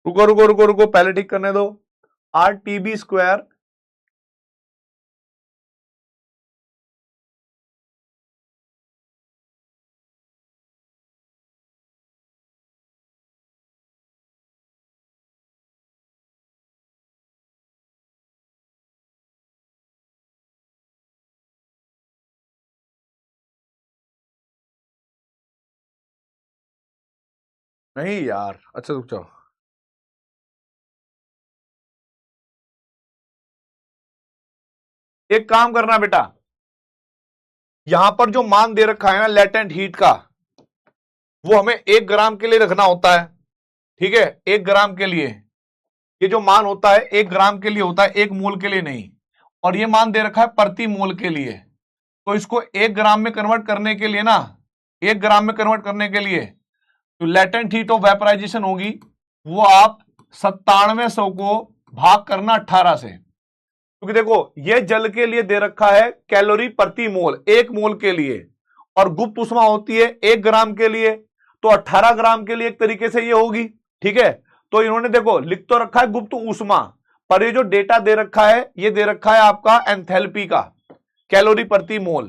Speaker 2: रुको रुको रुको रुको, पहले ठीक करने दो। RTB स्क्वायर नहीं यार, अच्छा रुक जाओ, एक काम करना बेटा, यहां पर जो मान दे रखा है ना लेटेंट हीट का, वो हमें 1 ग्राम के लिए रखना होता है। ठीक है, 1 ग्राम के लिए ये जो मान होता है 1 ग्राम के लिए होता है, 1 मोल के लिए नहीं। और ये मान दे रखा है प्रति मोल के लिए, तो इसको 1 ग्राम में कन्वर्ट करने के लिए ना, 1 ग्राम में कन्वर्ट करने के लिए तो लेटेंट हीट ऑफ वेपराइजेशन होगी, वो आप 9700 को भाग करना 18 से, क्योंकि देखो ये जल के लिए दे रखा है कैलोरी प्रति मोल 1 मोल के लिए, और गुप्त ऊष्मा होती है 1 ग्राम के लिए, तो 18 ग्राम के लिए एक तरीके से ये होगी। ठीक है, तो इन्होंने देखो लिख तो रखा है गुप्त ऊष्मा, पर ये जो डेटा दे रखा है ये दे रखा है आपका एंथैल्पी का, कैलोरी प्रति मोल।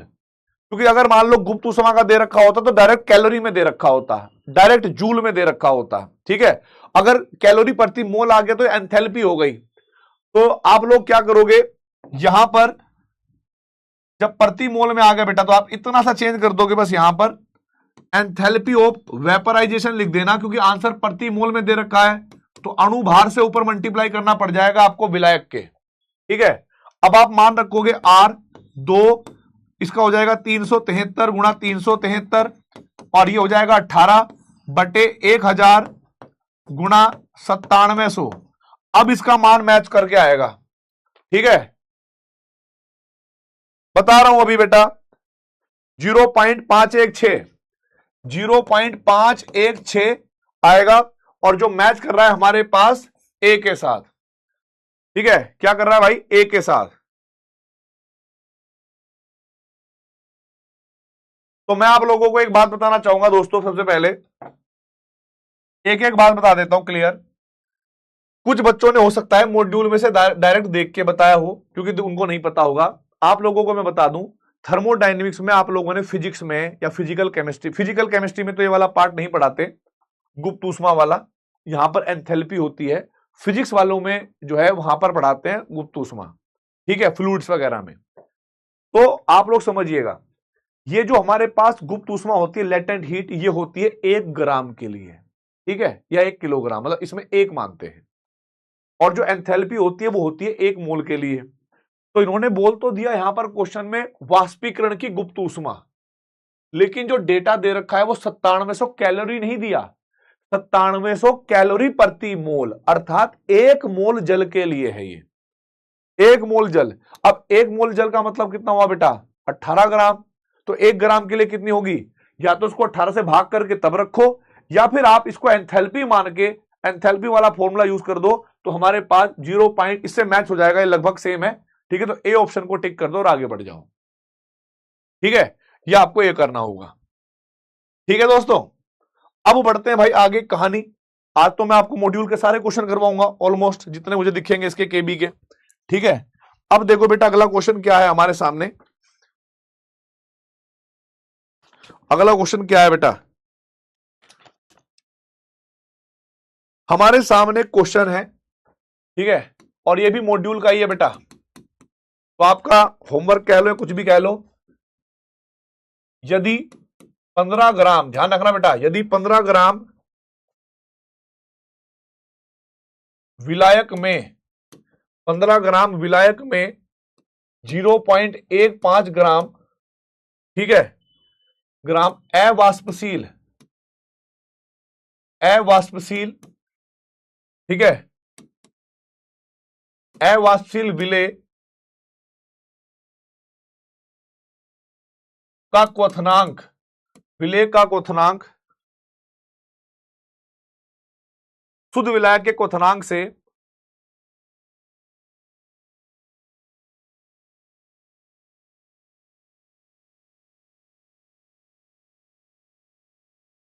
Speaker 2: क्योंकि अगर मान लो गुप्त ऊष्मा का दे रखा होता तो डायरेक्ट कैलोरी में दे रखा होता, डायरेक्ट जूल में दे रखा होता। ठीक है, अगर कैलोरी प्रति मोल आ गया तो एंथैल्पी हो गई। तो आप लोग क्या करोगे, यहां पर जब प्रति मोल में आ गया बेटा तो आप इतना सा चेंज कर दोगे, बस यहां पर एंथैल्पी ऑफ वेपराइजेशन लिख देना, क्योंकि आंसर प्रति मोल में दे रखा है, तो अणु भार से ऊपर मल्टीप्लाई करना पड़ जाएगा आपको विलायक के। ठीक है, अब आप मान रखोगे R2, इसका हो जाएगा 373 गुणा 373, और ये हो जाएगा 18 बटे 1000 गुणा 9700। अब इसका मान मैच करके आएगा। ठीक है, बता रहा हूं अभी बेटा, 0.516 0.516 आएगा, और जो मैच कर रहा है हमारे पास ए के साथ। ठीक है, क्या कर रहा है भाई, ए के साथ। तो मैं आप लोगों को एक बात बताना चाहूंगा दोस्तों, सबसे पहले एक एक बात बता देता हूं क्लियर। कुछ बच्चों ने हो सकता है मॉड्यूल में से डायरेक्ट देख के बताया हो, क्योंकि उनको नहीं पता होगा। आप लोगों को मैं बता दूं, थर्मोडायनेमिक्स में आप लोगों ने फिजिक्स में या फिजिकल केमिस्ट्री में तो ये वाला पार्ट नहीं पढ़ाते, गुप्त ऊष्मा वाला, यहां पर एंथैल्पी होती है। फिजिक्स वालों में जो है वहां पर पढ़ाते हैं गुप्त ऊष्मा। ठीक है, फ्लूइड्स वगैरह में। तो आप लोग समझिएगा, ये जो हमारे पास गुप्त ऊष्मा होती है लेटेंट हीट, ये होती है 1 ग्राम के लिए। ठीक है, या 1 किलोग्राम, मतलब इसमें 1 मानते हैं। और जो एंथैल्पी होती है वो होती है 1 मोल के लिए। तो इन्होंने बोल तो दिया यहां पर क्वेश्चन में वाष्पीकरण की गुप्त ऊष्मा, लेकिन जो डेटा दे रखा है वो 9700 कैलोरी नहीं दिया, 9700 कैलोरी प्रति मोल, अर्थात 1 मोल जल के लिए है ये, 1 मोल जल। अब 1 मोल जल का मतलब कितना हुआ बेटा, 18 ग्राम। तो 1 ग्राम के लिए कितनी होगी, या तो उसको 18 से भाग करके तब रखो, या फिर आप इसको एंथैल्पी मान के एंथैल्पी वाला फॉर्मूला यूज कर दो, तो हमारे पास 0 पॉइंट इससे मैच हो जाएगा, ये लगभग सेम है। ठीक है, तो ए ऑप्शन को टिक कर दो और आगे बढ़ जाओ। ठीक है, यह आपको ये करना होगा। ठीक है दोस्तों, अब बढ़ते हैं भाई आगे कहानी। आज तो मैं आपको मॉड्यूल के सारे क्वेश्चन करवाऊंगा, ऑलमोस्ट जितने मुझे दिखेंगे इसके केबी के। ठीक है, अब देखो बेटा अगला क्वेश्चन क्या है हमारे सामने। अगला क्वेश्चन क्या है बेटा, हमारे सामने क्वेश्चन है, ठीक है, और ये भी मॉड्यूल का ही है बेटा, तो आपका होमवर्क कह लो या कुछ भी कह लो। यदि 15 ग्राम, ध्यान रखना बेटा, यदि 15 ग्राम विलायक में 15 ग्राम विलायक में 0.15 ग्राम, ठीक है, ग्राम अवाष्पशील, ठीक है, अवाष्पशील विलेय का क्वथनांक, विलेय का क्वथनांक शुद्ध विलायक के क्वथनांक से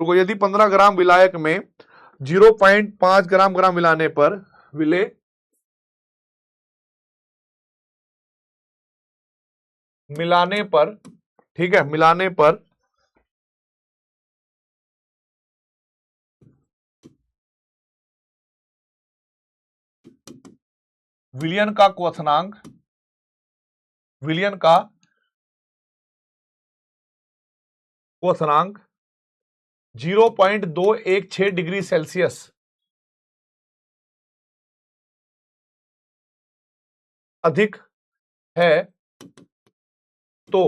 Speaker 2: तो यदि 15 ग्राम विलायक में 0.5 ग्राम मिलाने पर विलेय मिलाने पर, ठीक है, मिलाने पर विलयन का क्वथनांक, विलयन का क्वथनांक 0.216 डिग्री सेल्सियस अधिक है, तो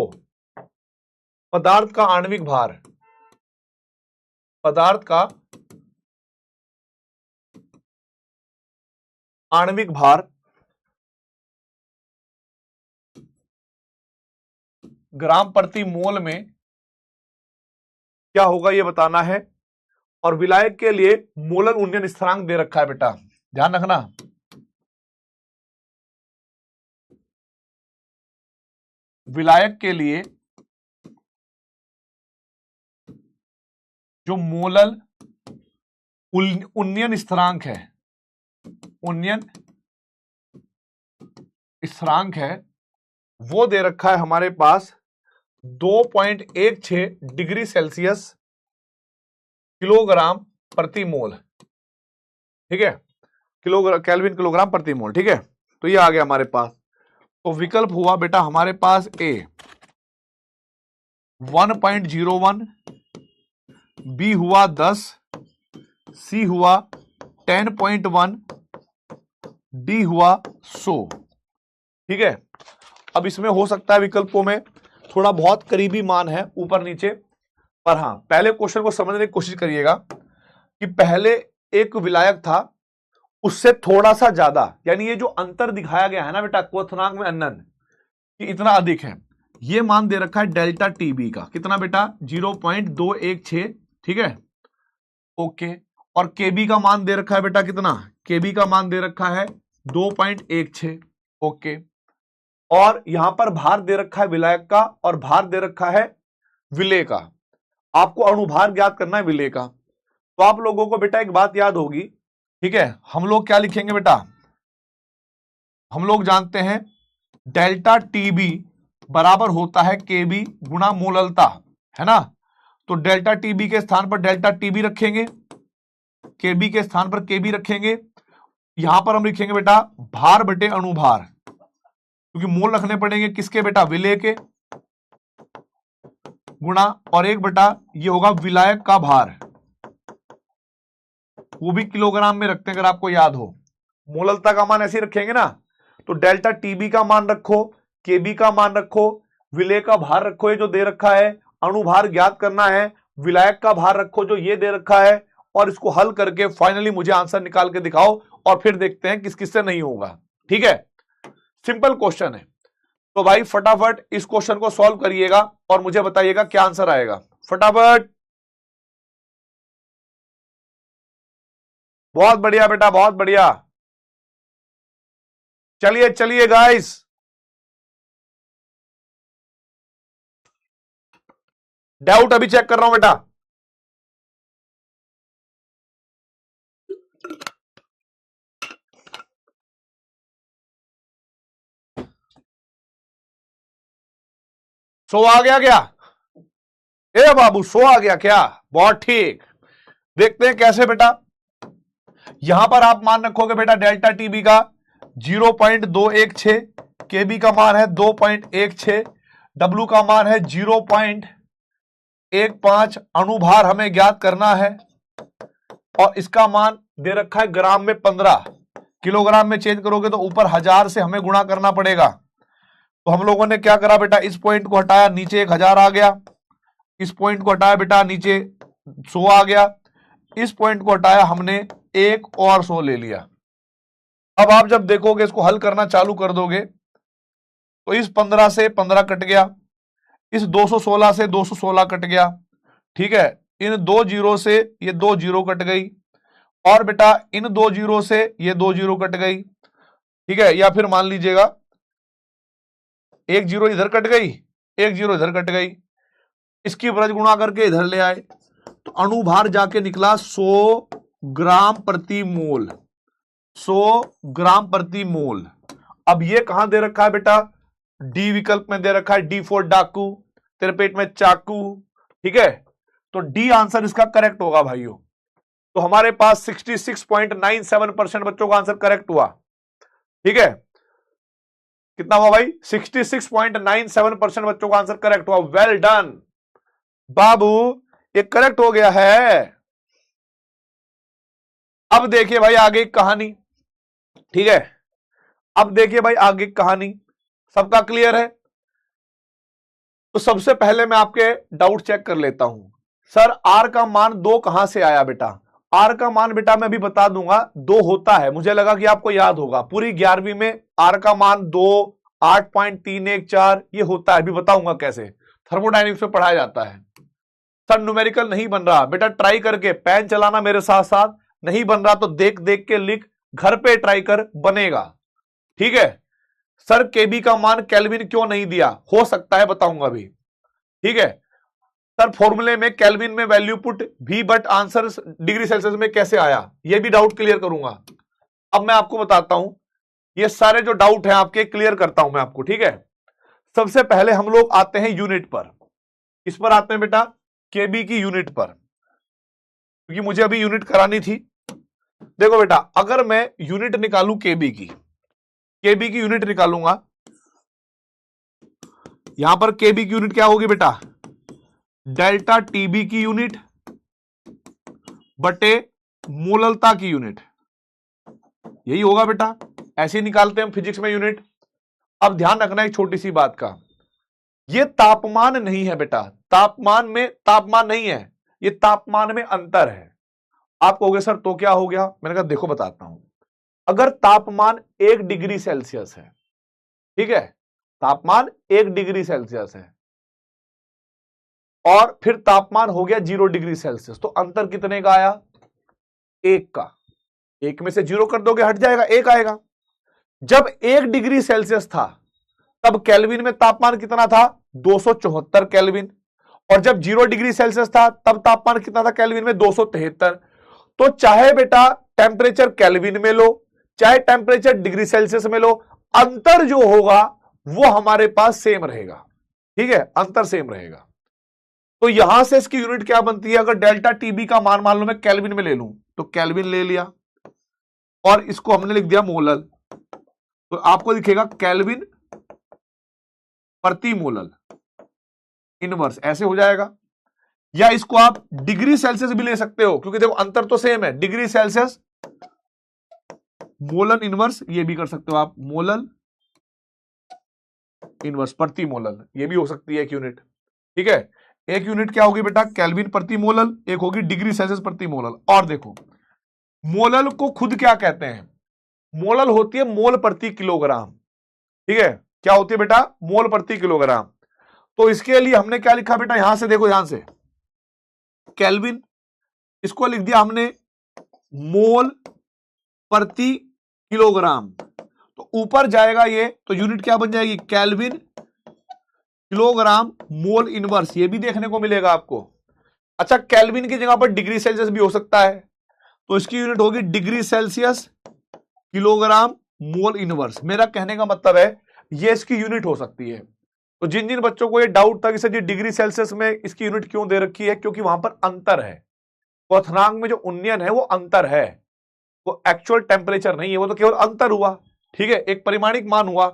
Speaker 2: पदार्थ का आणविक भार, पदार्थ का आणविक भार ग्राम प्रति मोल में क्या होगा ये बताना है। और विलायक के लिए मोलर उन्नयन स्थिरांक दे रखा है बेटा, ध्यान रखना। विलायक के लिए जो मोलल उन्नयन स्थिरांक है, उन्नयन स्थिरांक है, वो दे रखा है हमारे पास 2.16 डिग्री सेल्सियस किलोग्राम प्रति मोल, ठीक है, किलोग्राम केल्विन किलोग्राम प्रति मोल। ठीक है, तो ये आ गया हमारे पास। तो विकल्प हुआ बेटा हमारे पास ए 1.01, बी हुआ 10, सी हुआ 10.1, डी हुआ 100। ठीक है, अब इसमें हो सकता है विकल्पों में थोड़ा बहुत करीबी मान है ऊपर नीचे, पर हां पहले क्वेश्चन को समझने की कोशिश करिएगा कि पहले एक विलायक था, उससे थोड़ा सा ज्यादा, यानी ये जो अंतर दिखाया गया है ना बेटा क्वथनांक में अनन कि इतना अधिक है, ये मान दे रखा है डेल्टा टीबी का, कितना बेटा 0.216, ठीक है, ओके। और केबी का मान दे रखा है बेटा कितना, केबी का मान दे रखा है 2.16, ओके। और यहां पर भार दे रखा है विलायक का और भार दे रखा है विलेय का, आपको अणुभार ज्ञात करना है विलेय का। तो आप लोगों को बेटा एक बात याद होगी, ठीक है, हम लोग क्या लिखेंगे बेटा, हम लोग जानते हैं डेल्टा टीबी बराबर होता है केबी गुणा मोललता, है ना। तो डेल्टा टीबी के स्थान पर डेल्टा टीबी रखेंगे, केबी के स्थान पर केबी रखेंगे, यहां पर हम लिखेंगे बेटा भार बटे अणुभार, क्योंकि मोल रखने पड़ेंगे किसके बेटा, विलेय के, गुणा और एक बेटा ये होगा विलायक का भार, वो भी किलोग्राम में रखते हैं अगर आपको याद हो, मोललता का मान ऐसे ही रखेंगे ना, तो डेल्टा टीबी का मान रखो, केबी का मान रखो, विलेय का भार रखो, ये जो दे रखा है, अणुभार ज्ञात करना है, विलायक का भार रखो जो ये दे रखा है, और इसको हल करके फाइनली मुझे आंसर निकाल के दिखाओ, और फिर देखते हैं किस किस से नहीं होगा। ठीक है, सिंपल क्वेश्चन है। तो भाई फटाफट इस क्वेश्चन को सॉल्व करिएगा और मुझे बताइएगा क्या आंसर आएगा, फटाफट। बहुत बढ़िया बेटा, बहुत बढ़िया। चलिए चलिए गाइस, डाउट अभी चेक कर रहा हूं बेटा। सो आ गया क्या? ए बाबू सो आ गया क्या? बहुत ठीक। देखते हैं कैसे बेटा। यहां पर आप मान रखोगे बेटा डेल्टा टीबी का 0.216, केबी का मान है 2.16, डब्ल्यू का मान है 0.15, अणुभार हमें ज्ञात करना है, और इसका मान दे रखा है ग्राम में 15, किलोग्राम में चेंज करोगे तो ऊपर 1000 से हमें गुणा करना पड़ेगा। तो हम लोगों ने क्या करा बेटा, इस पॉइंट को हटाया, नीचे 1000 आ गया, इस पॉइंट को हटाया बेटा, नीचे 100 आ गया, इस पॉइंट को हटाया हमने, एक और 100 ले लिया। अब आप जब देखोगे, इसको हल करना चालू कर दोगे, तो इस 15 से 15 कट गया, इस 216 से 216 कट गया। ठीक है, इन 2 जीरो से ये 2 जीरो कट गई, और बेटा इन 2 जीरो से ये 2 जीरो कट गई। ठीक है, या फिर मान लीजिएगा 1 जीरो इधर कट गई, 1 जीरो इधर कट गई, इसकी ब्रज गुणा करके इधर ले आए, तो अणुभार जाके निकला 100 ग्राम प्रति मोल, 100 ग्राम प्रति मोल। अब ये कहां दे रखा है बेटा, डी विकल्प में दे रखा है, डी फॉर डाकू, तेरे पेट में चाकू। ठीक है, तो डी आंसर इसका करेक्ट होगा भाइयों। तो हमारे पास 66.97% बच्चों का आंसर करेक्ट हुआ। ठीक है, कितना हुआ भाई, 66.97% बच्चों का आंसर करेक्ट हुआ। वेल डन बाबू, ये करेक्ट हो गया है। अब देखिए भाई आगे की कहानी। ठीक है, अब देखिए भाई आगे की कहानी, सबका क्लियर है? तो सबसे पहले मैं आपके डाउट चेक कर लेता हूं। सर आर का मान 2 कहां से आया बेटा? आर का मान बेटा मैं भी बता दूंगा, 2 होता है, मुझे लगा कि आपको याद होगा। पूरी 11वीं में आर का मान 2, 8.314 ये होता है, अभी बताऊंगा कैसे, थर्मोडायनेमिक्स में पढ़ाया जाता है। सर न्यूमेरिकल नहीं बन रहा बेटा, ट्राई करके पेन चलाना मेरे साथ साथ, नहीं बन रहा तो देख देख के लिख, घर पे ट्राई कर, बनेगा। ठीक है, सर केबी का मान केल्विन क्यों नहीं दिया, हो सकता है बताऊंगा भी। ठीक है, सर फॉर्मूले में केल्विन में वैल्यू पुट भी, बट आंसर डिग्री सेल्सियस में कैसे आया, ये भी डाउट क्लियर करूंगा। अब मैं आपको बताता हूं, ये सारे जो डाउट हैं आपके क्लियर करता हूं मैं आपको। ठीक है, सबसे पहले हम लोग आते हैं यूनिट पर। इस पर आते हैं बेटा, केबी की यूनिट पर, क्योंकि मुझे अभी यूनिट करानी थी। देखो बेटा, अगर मैं यूनिट निकालूं केबी की यूनिट निकालूंगा, यहां पर केबी की यूनिट क्या होगी बेटा, डेल्टा टीबी की यूनिट बटे मोललता की यूनिट, यही होगा बेटा। ऐसे निकालते हैं हम फिजिक्स में यूनिट। अब ध्यान रखना एक छोटी सी बात का, ये तापमान नहीं है बेटा, तापमान में तापमान नहीं है, ये तापमान में अंतर है। आप कहोगे सर तो क्या हो गया, मैंने कहा देखो बताता हूं। अगर तापमान 1 डिग्री सेल्सियस है, ठीक है, तापमान 1 डिग्री सेल्सियस है, और फिर तापमान हो गया 0 डिग्री सेल्सियस, तो अंतर कितने का आया, 1 का। 1 में से 0 कर दोगे हट जाएगा, 1 आएगा। जब 1 डिग्री सेल्सियस था तब केल्विन में तापमान कितना था, 274 केल्विन, और जब 0 डिग्री सेल्सियस था तब तापमान कितना था केल्विन में, 273। तो चाहे बेटा टेम्परेचर केल्विन में लो, चाहे टेम्परेचर डिग्री सेल्सियस में लो, अंतर जो होगा वो हमारे पास सेम रहेगा। ठीक है, अंतर सेम रहेगा। तो यहां से इसकी यूनिट क्या बनती है, अगर डेल्टा टीबी का मान लो मैं केल्विन में ले लूं, तो केल्विन ले लिया, और इसको हमने लिख दिया मोलल, तो आपको दिखेगा केल्विन प्रति मोलल इनवर्स, ऐसे हो जाएगा। या इसको आप डिग्री सेल्सियस भी ले सकते हो, क्योंकि देखो अंतर तो सेम है, डिग्री सेल्सियस मोलल इनवर्स, ये भी कर सकते हो आप, मोलल इनवर्स, प्रति मोलल, ये भी हो सकती है एक यूनिट। ठीक है, एक यूनिट क्या होगी बेटा, केल्विन प्रति मोलल, एक होगी डिग्री सेल्सियस प्रति मोलल। और देखो मोलल को खुद क्या कहते हैं, मोलल होती है मोल प्रति किलोग्राम। ठीक है, क्या होती है बेटा, मोल प्रति किलोग्राम। तो इसके लिए हमने क्या लिखा बेटा, यहां से देखो, यहां से केल्विन, इसको लिख दिया हमने मोल प्रति किलोग्राम। तो ऊपर जाएगा ये, तो यूनिट क्या बन जाएगी, केल्विन किलोग्राम मोल इनवर्स, ये भी देखने को मिलेगा आपको। अच्छा, केल्विन की जगह पर डिग्री सेल्सियस भी हो सकता है, तो इसकी यूनिट होगी degree Celsius kilogram mole inverse. मेरा कहने का मतलब है ये इसकी यूनिट हो सकती है। तो जिन जिन बच्चों को ये डाउट था कि सर जी डिग्री सेल्सियस में इसकी यूनिट क्यों दे रखी है, क्योंकि वहां पर अंतर है, क्वथनांक में जो उन्नयन है वो अंतर है, वो एक्चुअल टेम्परेचर नहीं है, वो तो केवल अंतर हुआ। ठीक है, एक परिमाणिक मान हुआ।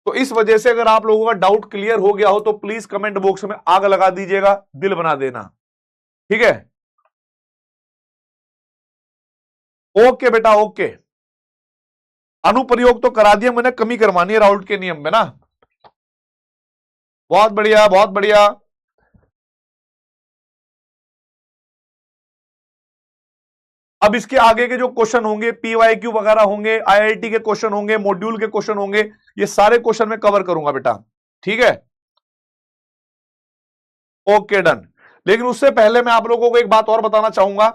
Speaker 2: तो इस वजह से अगर आप लोगों का डाउट क्लियर हो गया हो तो प्लीज कमेंट बॉक्स में आग लगा दीजिएगा, दिल बना देना। ठीक है, ओके बेटा, ओके। अनुप्रयोग तो करा दिया मैंने, कमी करवानी है राउल्ट के नियम में ना। बहुत बढ़िया, बहुत बढ़िया। अब इसके आगे के जो क्वेश्चन होंगे, पीवाईक्यू वगैरह होंगे, आईआईटी के क्वेश्चन होंगे, मॉड्यूल के क्वेश्चन होंगे, ये सारे क्वेश्चन मैं कवर करूंगा बेटा। ठीक है, ओके, डन। लेकिन उससे पहले मैं आप लोगों को एक बात और बताना चाहूंगा।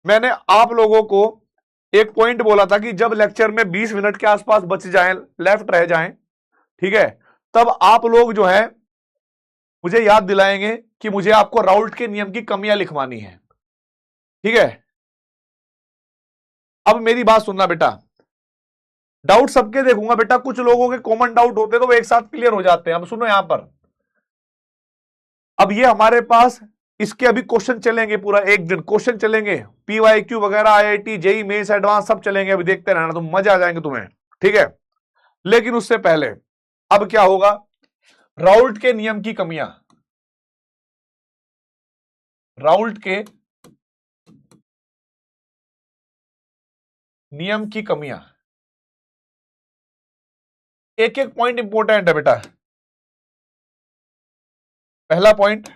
Speaker 2: मैंने आप लोगों को एक पॉइंट बोला था कि जब लेक्चर में 20 मिनट के आसपास बच जाएं, लेफ्ट रह जाएं, ठीक है, तब आप लोग जो है मुझे याद दिलाएंगे कि मुझे आपको राउल्ट के नियम की कमियां लिखवानी है। ठीक है, अब मेरी बात सुनना बेटा, डाउट सबके देखूंगा बेटा, कुछ लोगों के कॉमन डाउट होते हैं तो वो एक साथ क्लियर हो जाते हैं। अब सुनो यहां पर, अब ये हमारे पास इसके अभी क्वेश्चन चलेंगे, पूरा एक दिन क्वेश्चन चलेंगे, पीवाईक्यू वगैरह, आईआईटी, जेई मेंस, एडवांस सब चलेंगे, अभी देखते रहना, तो मजा आ जाएंगे तुम्हें। ठीक है, लेकिन उससे पहले अब क्या होगा, राउल्ट के नियम की कमियां, राउल्ट के नियम की कमियां, एक एक पॉइंट इंपॉर्टेंट है बेटा। पहला पॉइंट,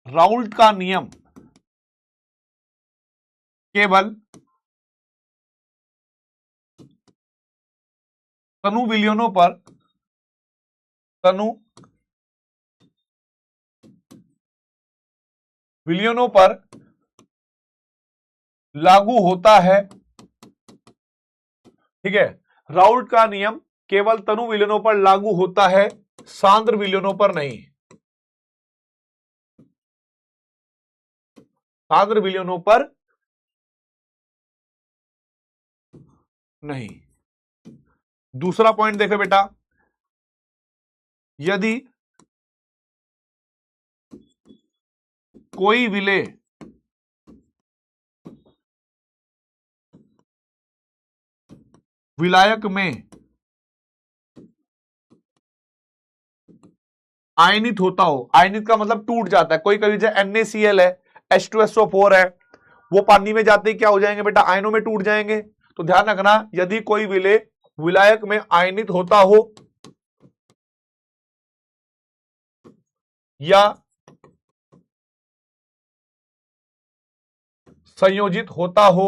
Speaker 2: राउल्ट का नियम केवल तनु विलयनों पर, तनु विलयनों पर लागू होता है। ठीक है, राउल्ट का नियम केवल तनु विलयनों पर लागू होता है, सांद्र विलयनों पर नहीं, सांद्र विलयनों पर नहीं। दूसरा पॉइंट देखो बेटा, यदि कोई विलेय विलायक में आयनित होता हो, आयनित का मतलब टूट जाता है, कोई कभी जैसे NaCl है, H2SO4 है, वो पानी में जाते ही क्या हो जाएंगे बेटा, आयनों में टूट जाएंगे। तो ध्यान रखना, यदि कोई विलेय विलायक में आयनित होता हो या संयोजित होता हो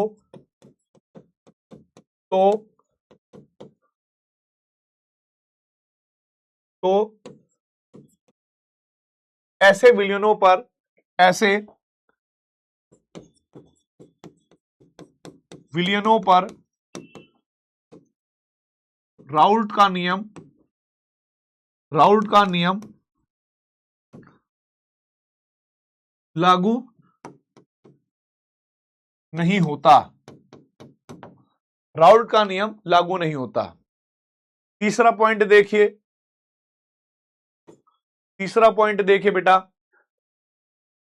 Speaker 2: तो ऐसे विलयनों पर, ऐसे विलयनों पर राउल्ट का नियम, राउल्ट का नियम लागू नहीं होता, राउल्ट का नियम लागू नहीं होता। तीसरा पॉइंट देखिए, तीसरा पॉइंट देखिए बेटा,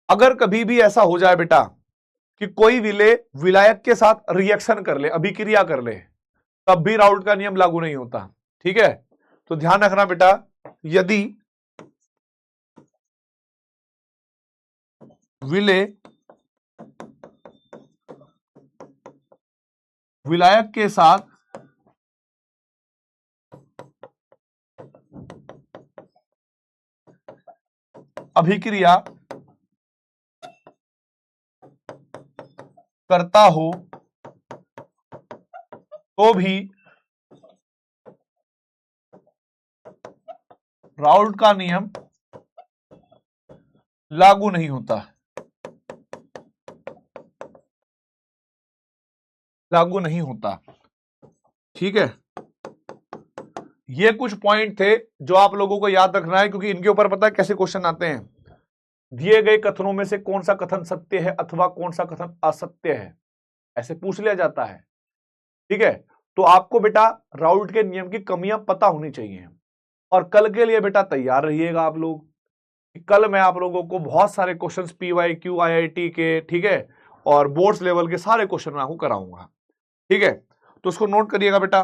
Speaker 2: अगर कभी भी ऐसा हो जाए बेटा कि कोई विलेय विलायक के साथ रिएक्शन कर ले, अभिक्रिया कर ले, तब भी राउल्ट का नियम लागू नहीं होता। ठीक है, तो ध्यान रखना बेटा, यदि विलेय विलायक के साथ अभिक्रिया करता हो तो भी राउल्ट का नियम लागू नहीं होता। लागू नहीं होता। ठीक है, ये कुछ पॉइंट थे जो आप लोगों को याद रखना है, क्योंकि इनके ऊपर पता है कैसे क्वेश्चन आते हैं। दिए गए कथनों में से कौन सा कथन सत्य है अथवा कौन सा कथन असत्य है, ऐसे पूछ लिया जाता है। ठीक है, तो आपको बेटा राउल्ट के नियम की कमियां पता होनी चाहिए, और कल के लिए बेटा तैयार रहिएगा आप लोग। कल मैं आप लोगों को बहुत सारे क्वेश्चंस PYQ IIT के, ठीक है, और बोर्ड्स लेवल के सारे क्वेश्चन मैं आपको कराऊंगा। ठीक है, तो उसको नोट करिएगा बेटा।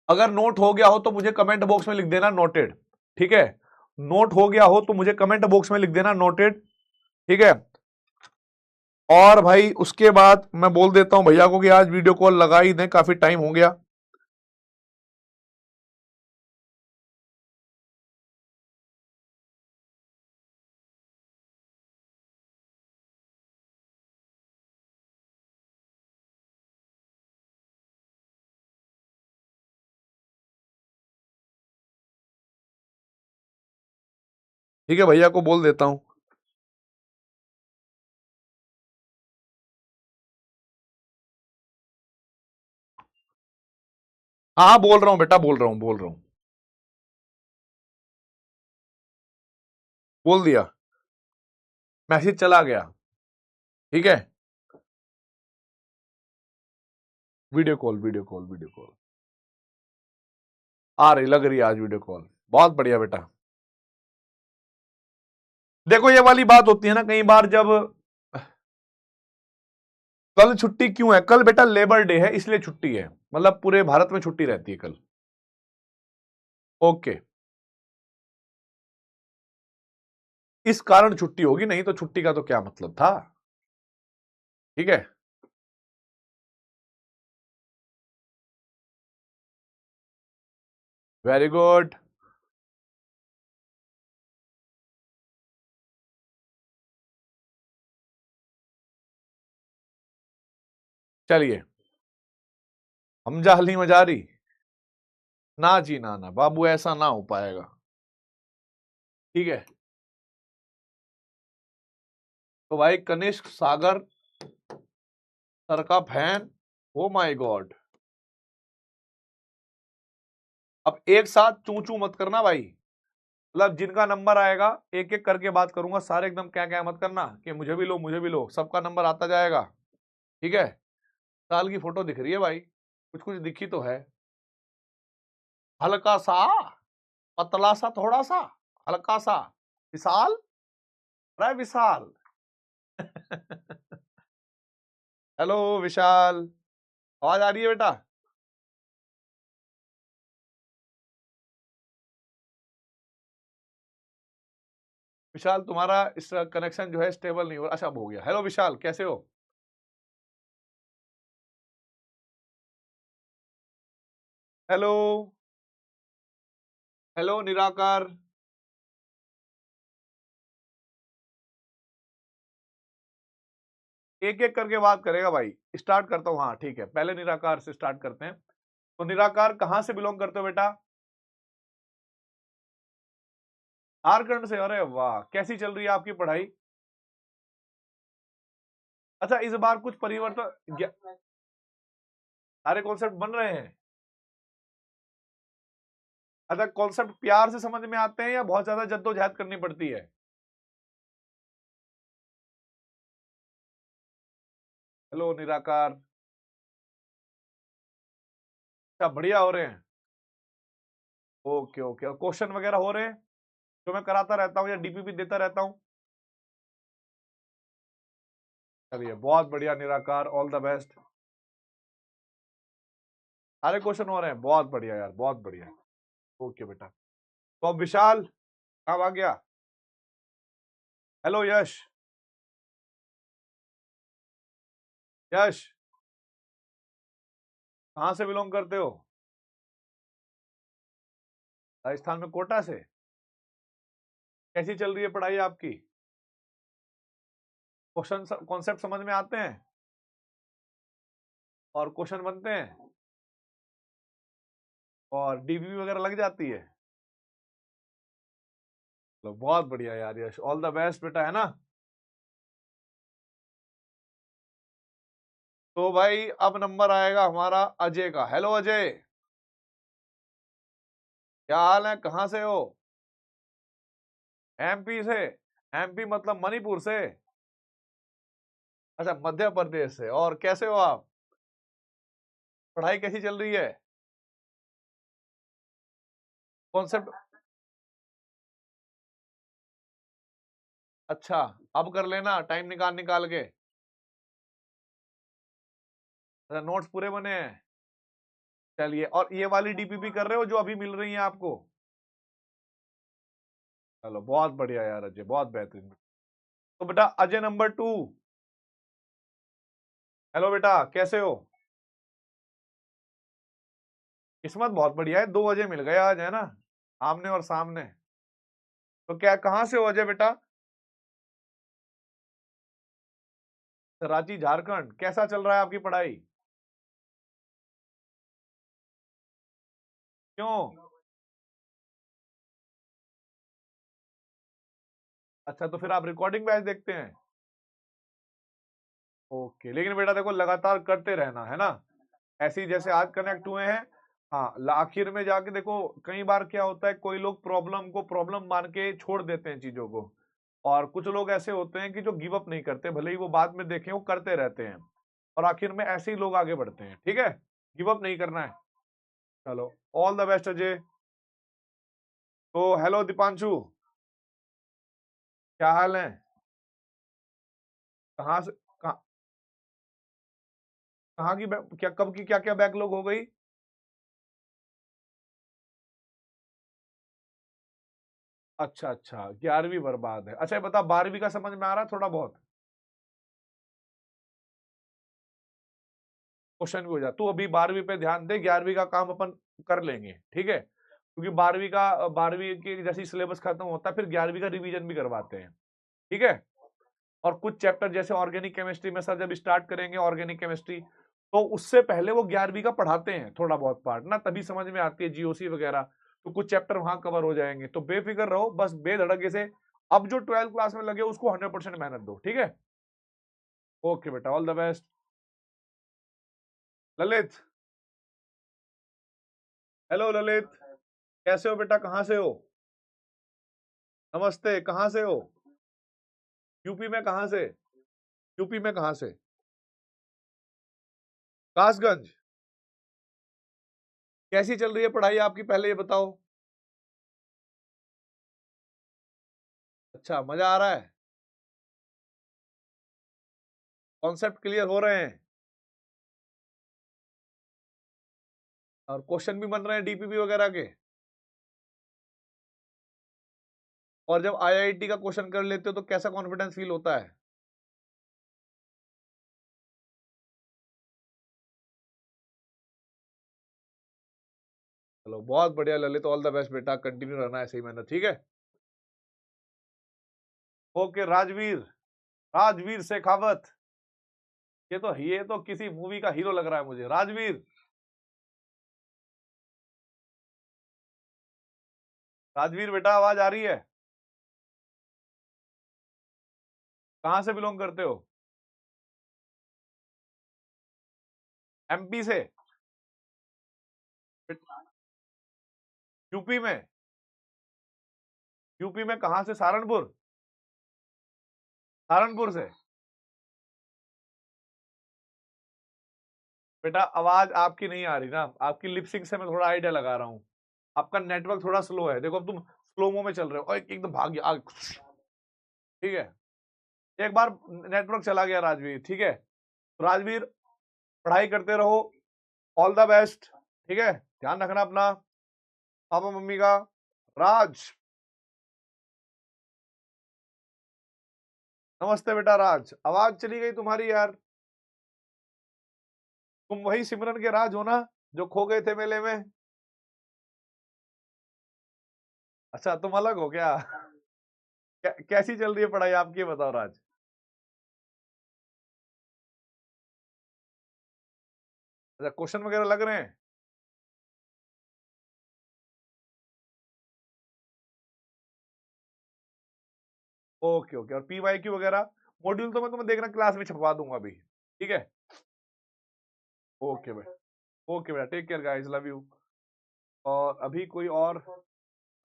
Speaker 2: अगर नोट हो गया हो तो मुझे कमेंट बॉक्स में लिख देना नोटेड। ठीक है, नोट हो गया हो तो मुझे कमेंट बॉक्स में लिख देना नोटेड। ठीक है, और भाई उसके बाद मैं बोल देता हूं भैया को कि आज वीडियो कॉल लगा ही दें, काफी टाइम हो गया। ठीक है, भैया को बोल देता हूं। हाँ बोल रहा हूं बेटा, बोल रहा हूं, बोल रहा हूं, बोल दिया, मैसेज चला गया। ठीक है, video call, video call, video call आ रही, लग रही है आज वीडियो कॉल। बहुत बढ़िया बेटा। देखो ये वाली बात होती है ना कई बार, जब कल छुट्टी क्यों है, कल बेटा लेबर डे है इसलिए छुट्टी है, मतलब पूरे भारत में छुट्टी रहती है कल। ओके, इस कारण छुट्टी होगी, नहीं तो छुट्टी का तो क्या मतलब था। ठीक है, वेरी गुड। चलिए, हमजा हली मजारी, ना जी ना ना बाबू, ऐसा ना हो पाएगा। ठीक है, तो भाई कनिष्क सागर सर का फैन, ओ माय गॉड। अब एक साथ चू चू मत करना भाई, मतलब जिनका नंबर आएगा एक एक करके बात करूंगा, सारे एकदम क्या क्या मत करना कि मुझे भी लो मुझे भी लो, सबका नंबर आता जाएगा। ठीक है, साल की फोटो दिख रही है भाई, कुछ कुछ दिखी तो है, हल्का सा, पतला सा, थोड़ा सा, हल्का सा, विशाल, अरे विशाल। हेलो विशाल, आवाज आ रही है बेटा? विशाल तुम्हारा इस कनेक्शन जो है स्टेबल नहीं हो रहा। अच्छा अब हो गया। हेलो विशाल, कैसे हो? हेलो, हेलो निराकार, एक एक करके बात करेगा भाई। स्टार्ट करता हूं, हाँ ठीक है, पहले निराकार से स्टार्ट करते हैं। तो निराकार कहां से बिलोंग करते हो बेटा? झारखंड से? अरे वाह, कैसी चल रही है आपकी पढ़ाई? अच्छा इस बार कुछ परिवर्तन, सारे कॉन्सेप्ट बन रहे हैं? अच्छा, कॉन्सेप्ट प्यार से समझ में आते हैं या बहुत ज्यादा जद्दोजहद करनी पड़ती है? हेलो निराकार, अच्छा बढ़िया हो रहे हैं। ओके ओके, और क्वेश्चन वगैरह हो रहे हैं जो मैं कराता रहता हूँ या DPP देता रहता हूँ? चलिए बहुत बढ़िया निराकार, ऑल द बेस्ट। सारे क्वेश्चन हो रहे हैं, बहुत बढ़िया यार, बहुत बढ़िया। ओके बेटा, तो अब विशाल कब आ गया? हेलो यश, यश, कहां से बिलोंग करते हो? राजस्थान में कोटा से। कैसी चल रही है पढ़ाई आपकी? क्वेश्चन कॉन्सेप्ट समझ में आते हैं और क्वेश्चन बनते हैं और डीबी वगैरह लग जाती है? तो बहुत बढ़िया यार यश, ऑल द बेस्ट बेटा, है ना? तो भाई अब नंबर आएगा हमारा अजय का। हेलो अजय, क्या हाल है, कहां से हो? एमपी से? एमपी मतलब मणिपुर से? अच्छा, मध्य प्रदेश से। और कैसे हो आप? पढ़ाई कैसी चल रही है? कॉन्सेप्ट? अच्छा, अब कर लेना टाइम निकाल निकाल के। अच्छा, नोट्स पूरे बने हैं? चलिए, और ये वाली डीपीपी कर रहे हो जो अभी मिल रही है आपको? चलो बहुत बढ़िया यार अजय, बहुत बेहतरीन। तो बेटा अजय नंबर 2, हेलो बेटा, कैसे हो? किस्मत बहुत बढ़िया है, 2 अजय मिल गए आज, है ना? आमने और सामने। तो क्या, कहां से हो अजय बेटा? रांची झारखंड। कैसा चल रहा है आपकी पढ़ाई? क्यों? अच्छा, तो फिर आप रिकॉर्डिंग बैच देखते हैं? ओके, लेकिन बेटा देखो लगातार करते रहना, है ना? ऐसे ही जैसे आज कनेक्ट हुए हैं। हाँ, आखिर में जाके देखो, कई बार क्या होता है, कोई लोग प्रॉब्लम को प्रॉब्लम मान के छोड़ देते हैं चीजों को, और कुछ लोग ऐसे होते हैं कि जो गिव अप नहीं करते, भले ही वो बाद में देखें, वो करते रहते हैं, और आखिर में ऐसे ही लोग आगे बढ़ते हैं। ठीक है, गिव अप नहीं करना है। चलो, ऑल द बेस्ट अजय। तो हेलो दीपांशु, क्या हाल है? कहाँ से, कहाँ, कहाँ की क्या, कब की क्या क्या बैकलॉग हो गई? अच्छा अच्छा, 11वीं बर्बाद है। अच्छा ये बता, 12वीं का समझ में आ रहा है थोड़ा बहुत? क्वेश्चन भी हो जाए, तू अभी 12वीं पे ध्यान दे, 11वीं का काम अपन कर लेंगे, ठीक है? क्योंकि 12वीं की जैसे सिलेबस खत्म होता है, फिर 11वीं का रिवीजन भी करवाते हैं, ठीक है? और कुछ चैप्टर जैसे ऑर्गेनिक केमिस्ट्री में सर जब स्टार्ट करेंगे ऑर्गेनिक केमिस्ट्री, तो उससे पहले वो 11वीं का पढ़ाते हैं थोड़ा बहुत पार्ट ना, तभी समझ में आती है जीओसी वगैरह। तो कुछ चैप्टर वहां कवर हो जाएंगे, तो बेफिक्र रहो, बस बेधड़के से अब जो 12th क्लास में लगे उसको 100% मेहनत दो, ठीक है? ओके बेटा, all the best. Lalit, hello Lalit, कैसे हो बेटा, कहां से हो? नमस्ते, कहां से हो? यूपी में कहां से? यूपी में कहां से? कासगंज। कैसी चल रही है पढ़ाई आपकी, पहले ये बताओ। अच्छा, मजा आ रहा है? कॉन्सेप्ट क्लियर हो रहे हैं? और क्वेश्चन भी बन रहे हैं डीपीपी वगैरह के? और जब आईआईटी का क्वेश्चन कर लेते हो तो कैसा कॉन्फिडेंस फील होता है? चलो बहुत बढ़िया ललित, ऑल द बेस्ट बेटा, कंटिन्यू रहना ऐसे ही मेहनत, ठीक है? ओके राजवीर, राजवीर शेखावत, ये तो किसी मूवी का हीरो लग रहा है मुझे, राजवीर। राजवीर बेटा, आवाज आ रही है? कहां से बिलोंग करते हो? एमपी से? यूपी में? यूपी में कहां से, सहारनपुर? सहारनपुर से? बेटा आवाज आपकी नहीं आ रही ना, आपकी लिपसिंग से मैं थोड़ा आइडिया लगा रहा हूं। आपका नेटवर्क थोड़ा स्लो है, देखो अब तुम स्लोमो में चल रहे हो, और एकदम भाग गया ठीक है? एक बार नेटवर्क चला गया राजवीर, ठीक है? तो राजवीर, पढ़ाई करते रहो, ऑल द बेस्ट, ठीक है? ध्यान रखना अपना, पापा मम्मी का। राज, नमस्ते बेटा राज, आवाज चली गई तुम्हारी यार। तुम वही सिमरन के राज हो ना जो खो गए थे मेले में? अच्छा तुम अलग हो क्या? कैसी चल रही है पढ़ाई आपकी, बताओ राज। अच्छा क्वेश्चन वगैरह लग रहे हैं? Okay okay. और पीवाईक्यू वगैरह मॉड्यूल तो मैं तुम्हें देखना क्लास में छपवा दूंगा अभी, ठीक है? ओके भाई, ओके बेटा, take care guys, love you. और अभी कोई और?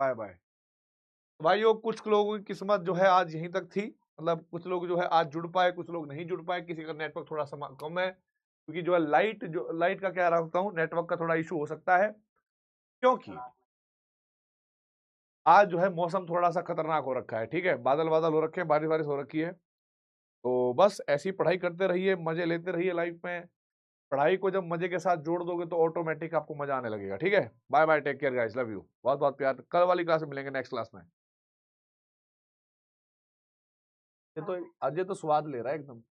Speaker 2: Bye bye. तो भाइयों कुछ लोगों की किस्मत जो है आज यहीं तक थी, मतलब कुछ लोग जो है आज जुड़ पाए, कुछ लोग नहीं जुड़ पाए, किसी का नेटवर्क थोड़ा सा कम है, क्योंकि जो है लाइट का क्या रखता हूँ, नेटवर्क का थोड़ा इशू हो सकता है, क्योंकि आज जो है मौसम थोड़ा सा खतरनाक हो रखा है, ठीक है? बादल बादल हो रखे हैं, बारिश बारिश हो रखी है। तो बस ऐसी पढ़ाई करते रहिए, मजे लेते रहिए लाइफ में। पढ़ाई को जब मजे के साथ जोड़ दोगे तो ऑटोमेटिक आपको मजा आने लगेगा, ठीक है? Bye bye, take care guys, love you, बहुत बहुत प्यार। कल वाली क्लास में मिलेंगे, नेक्स्ट क्लास में। ये तो अजय तो स्वाद ले रहा है एकदम।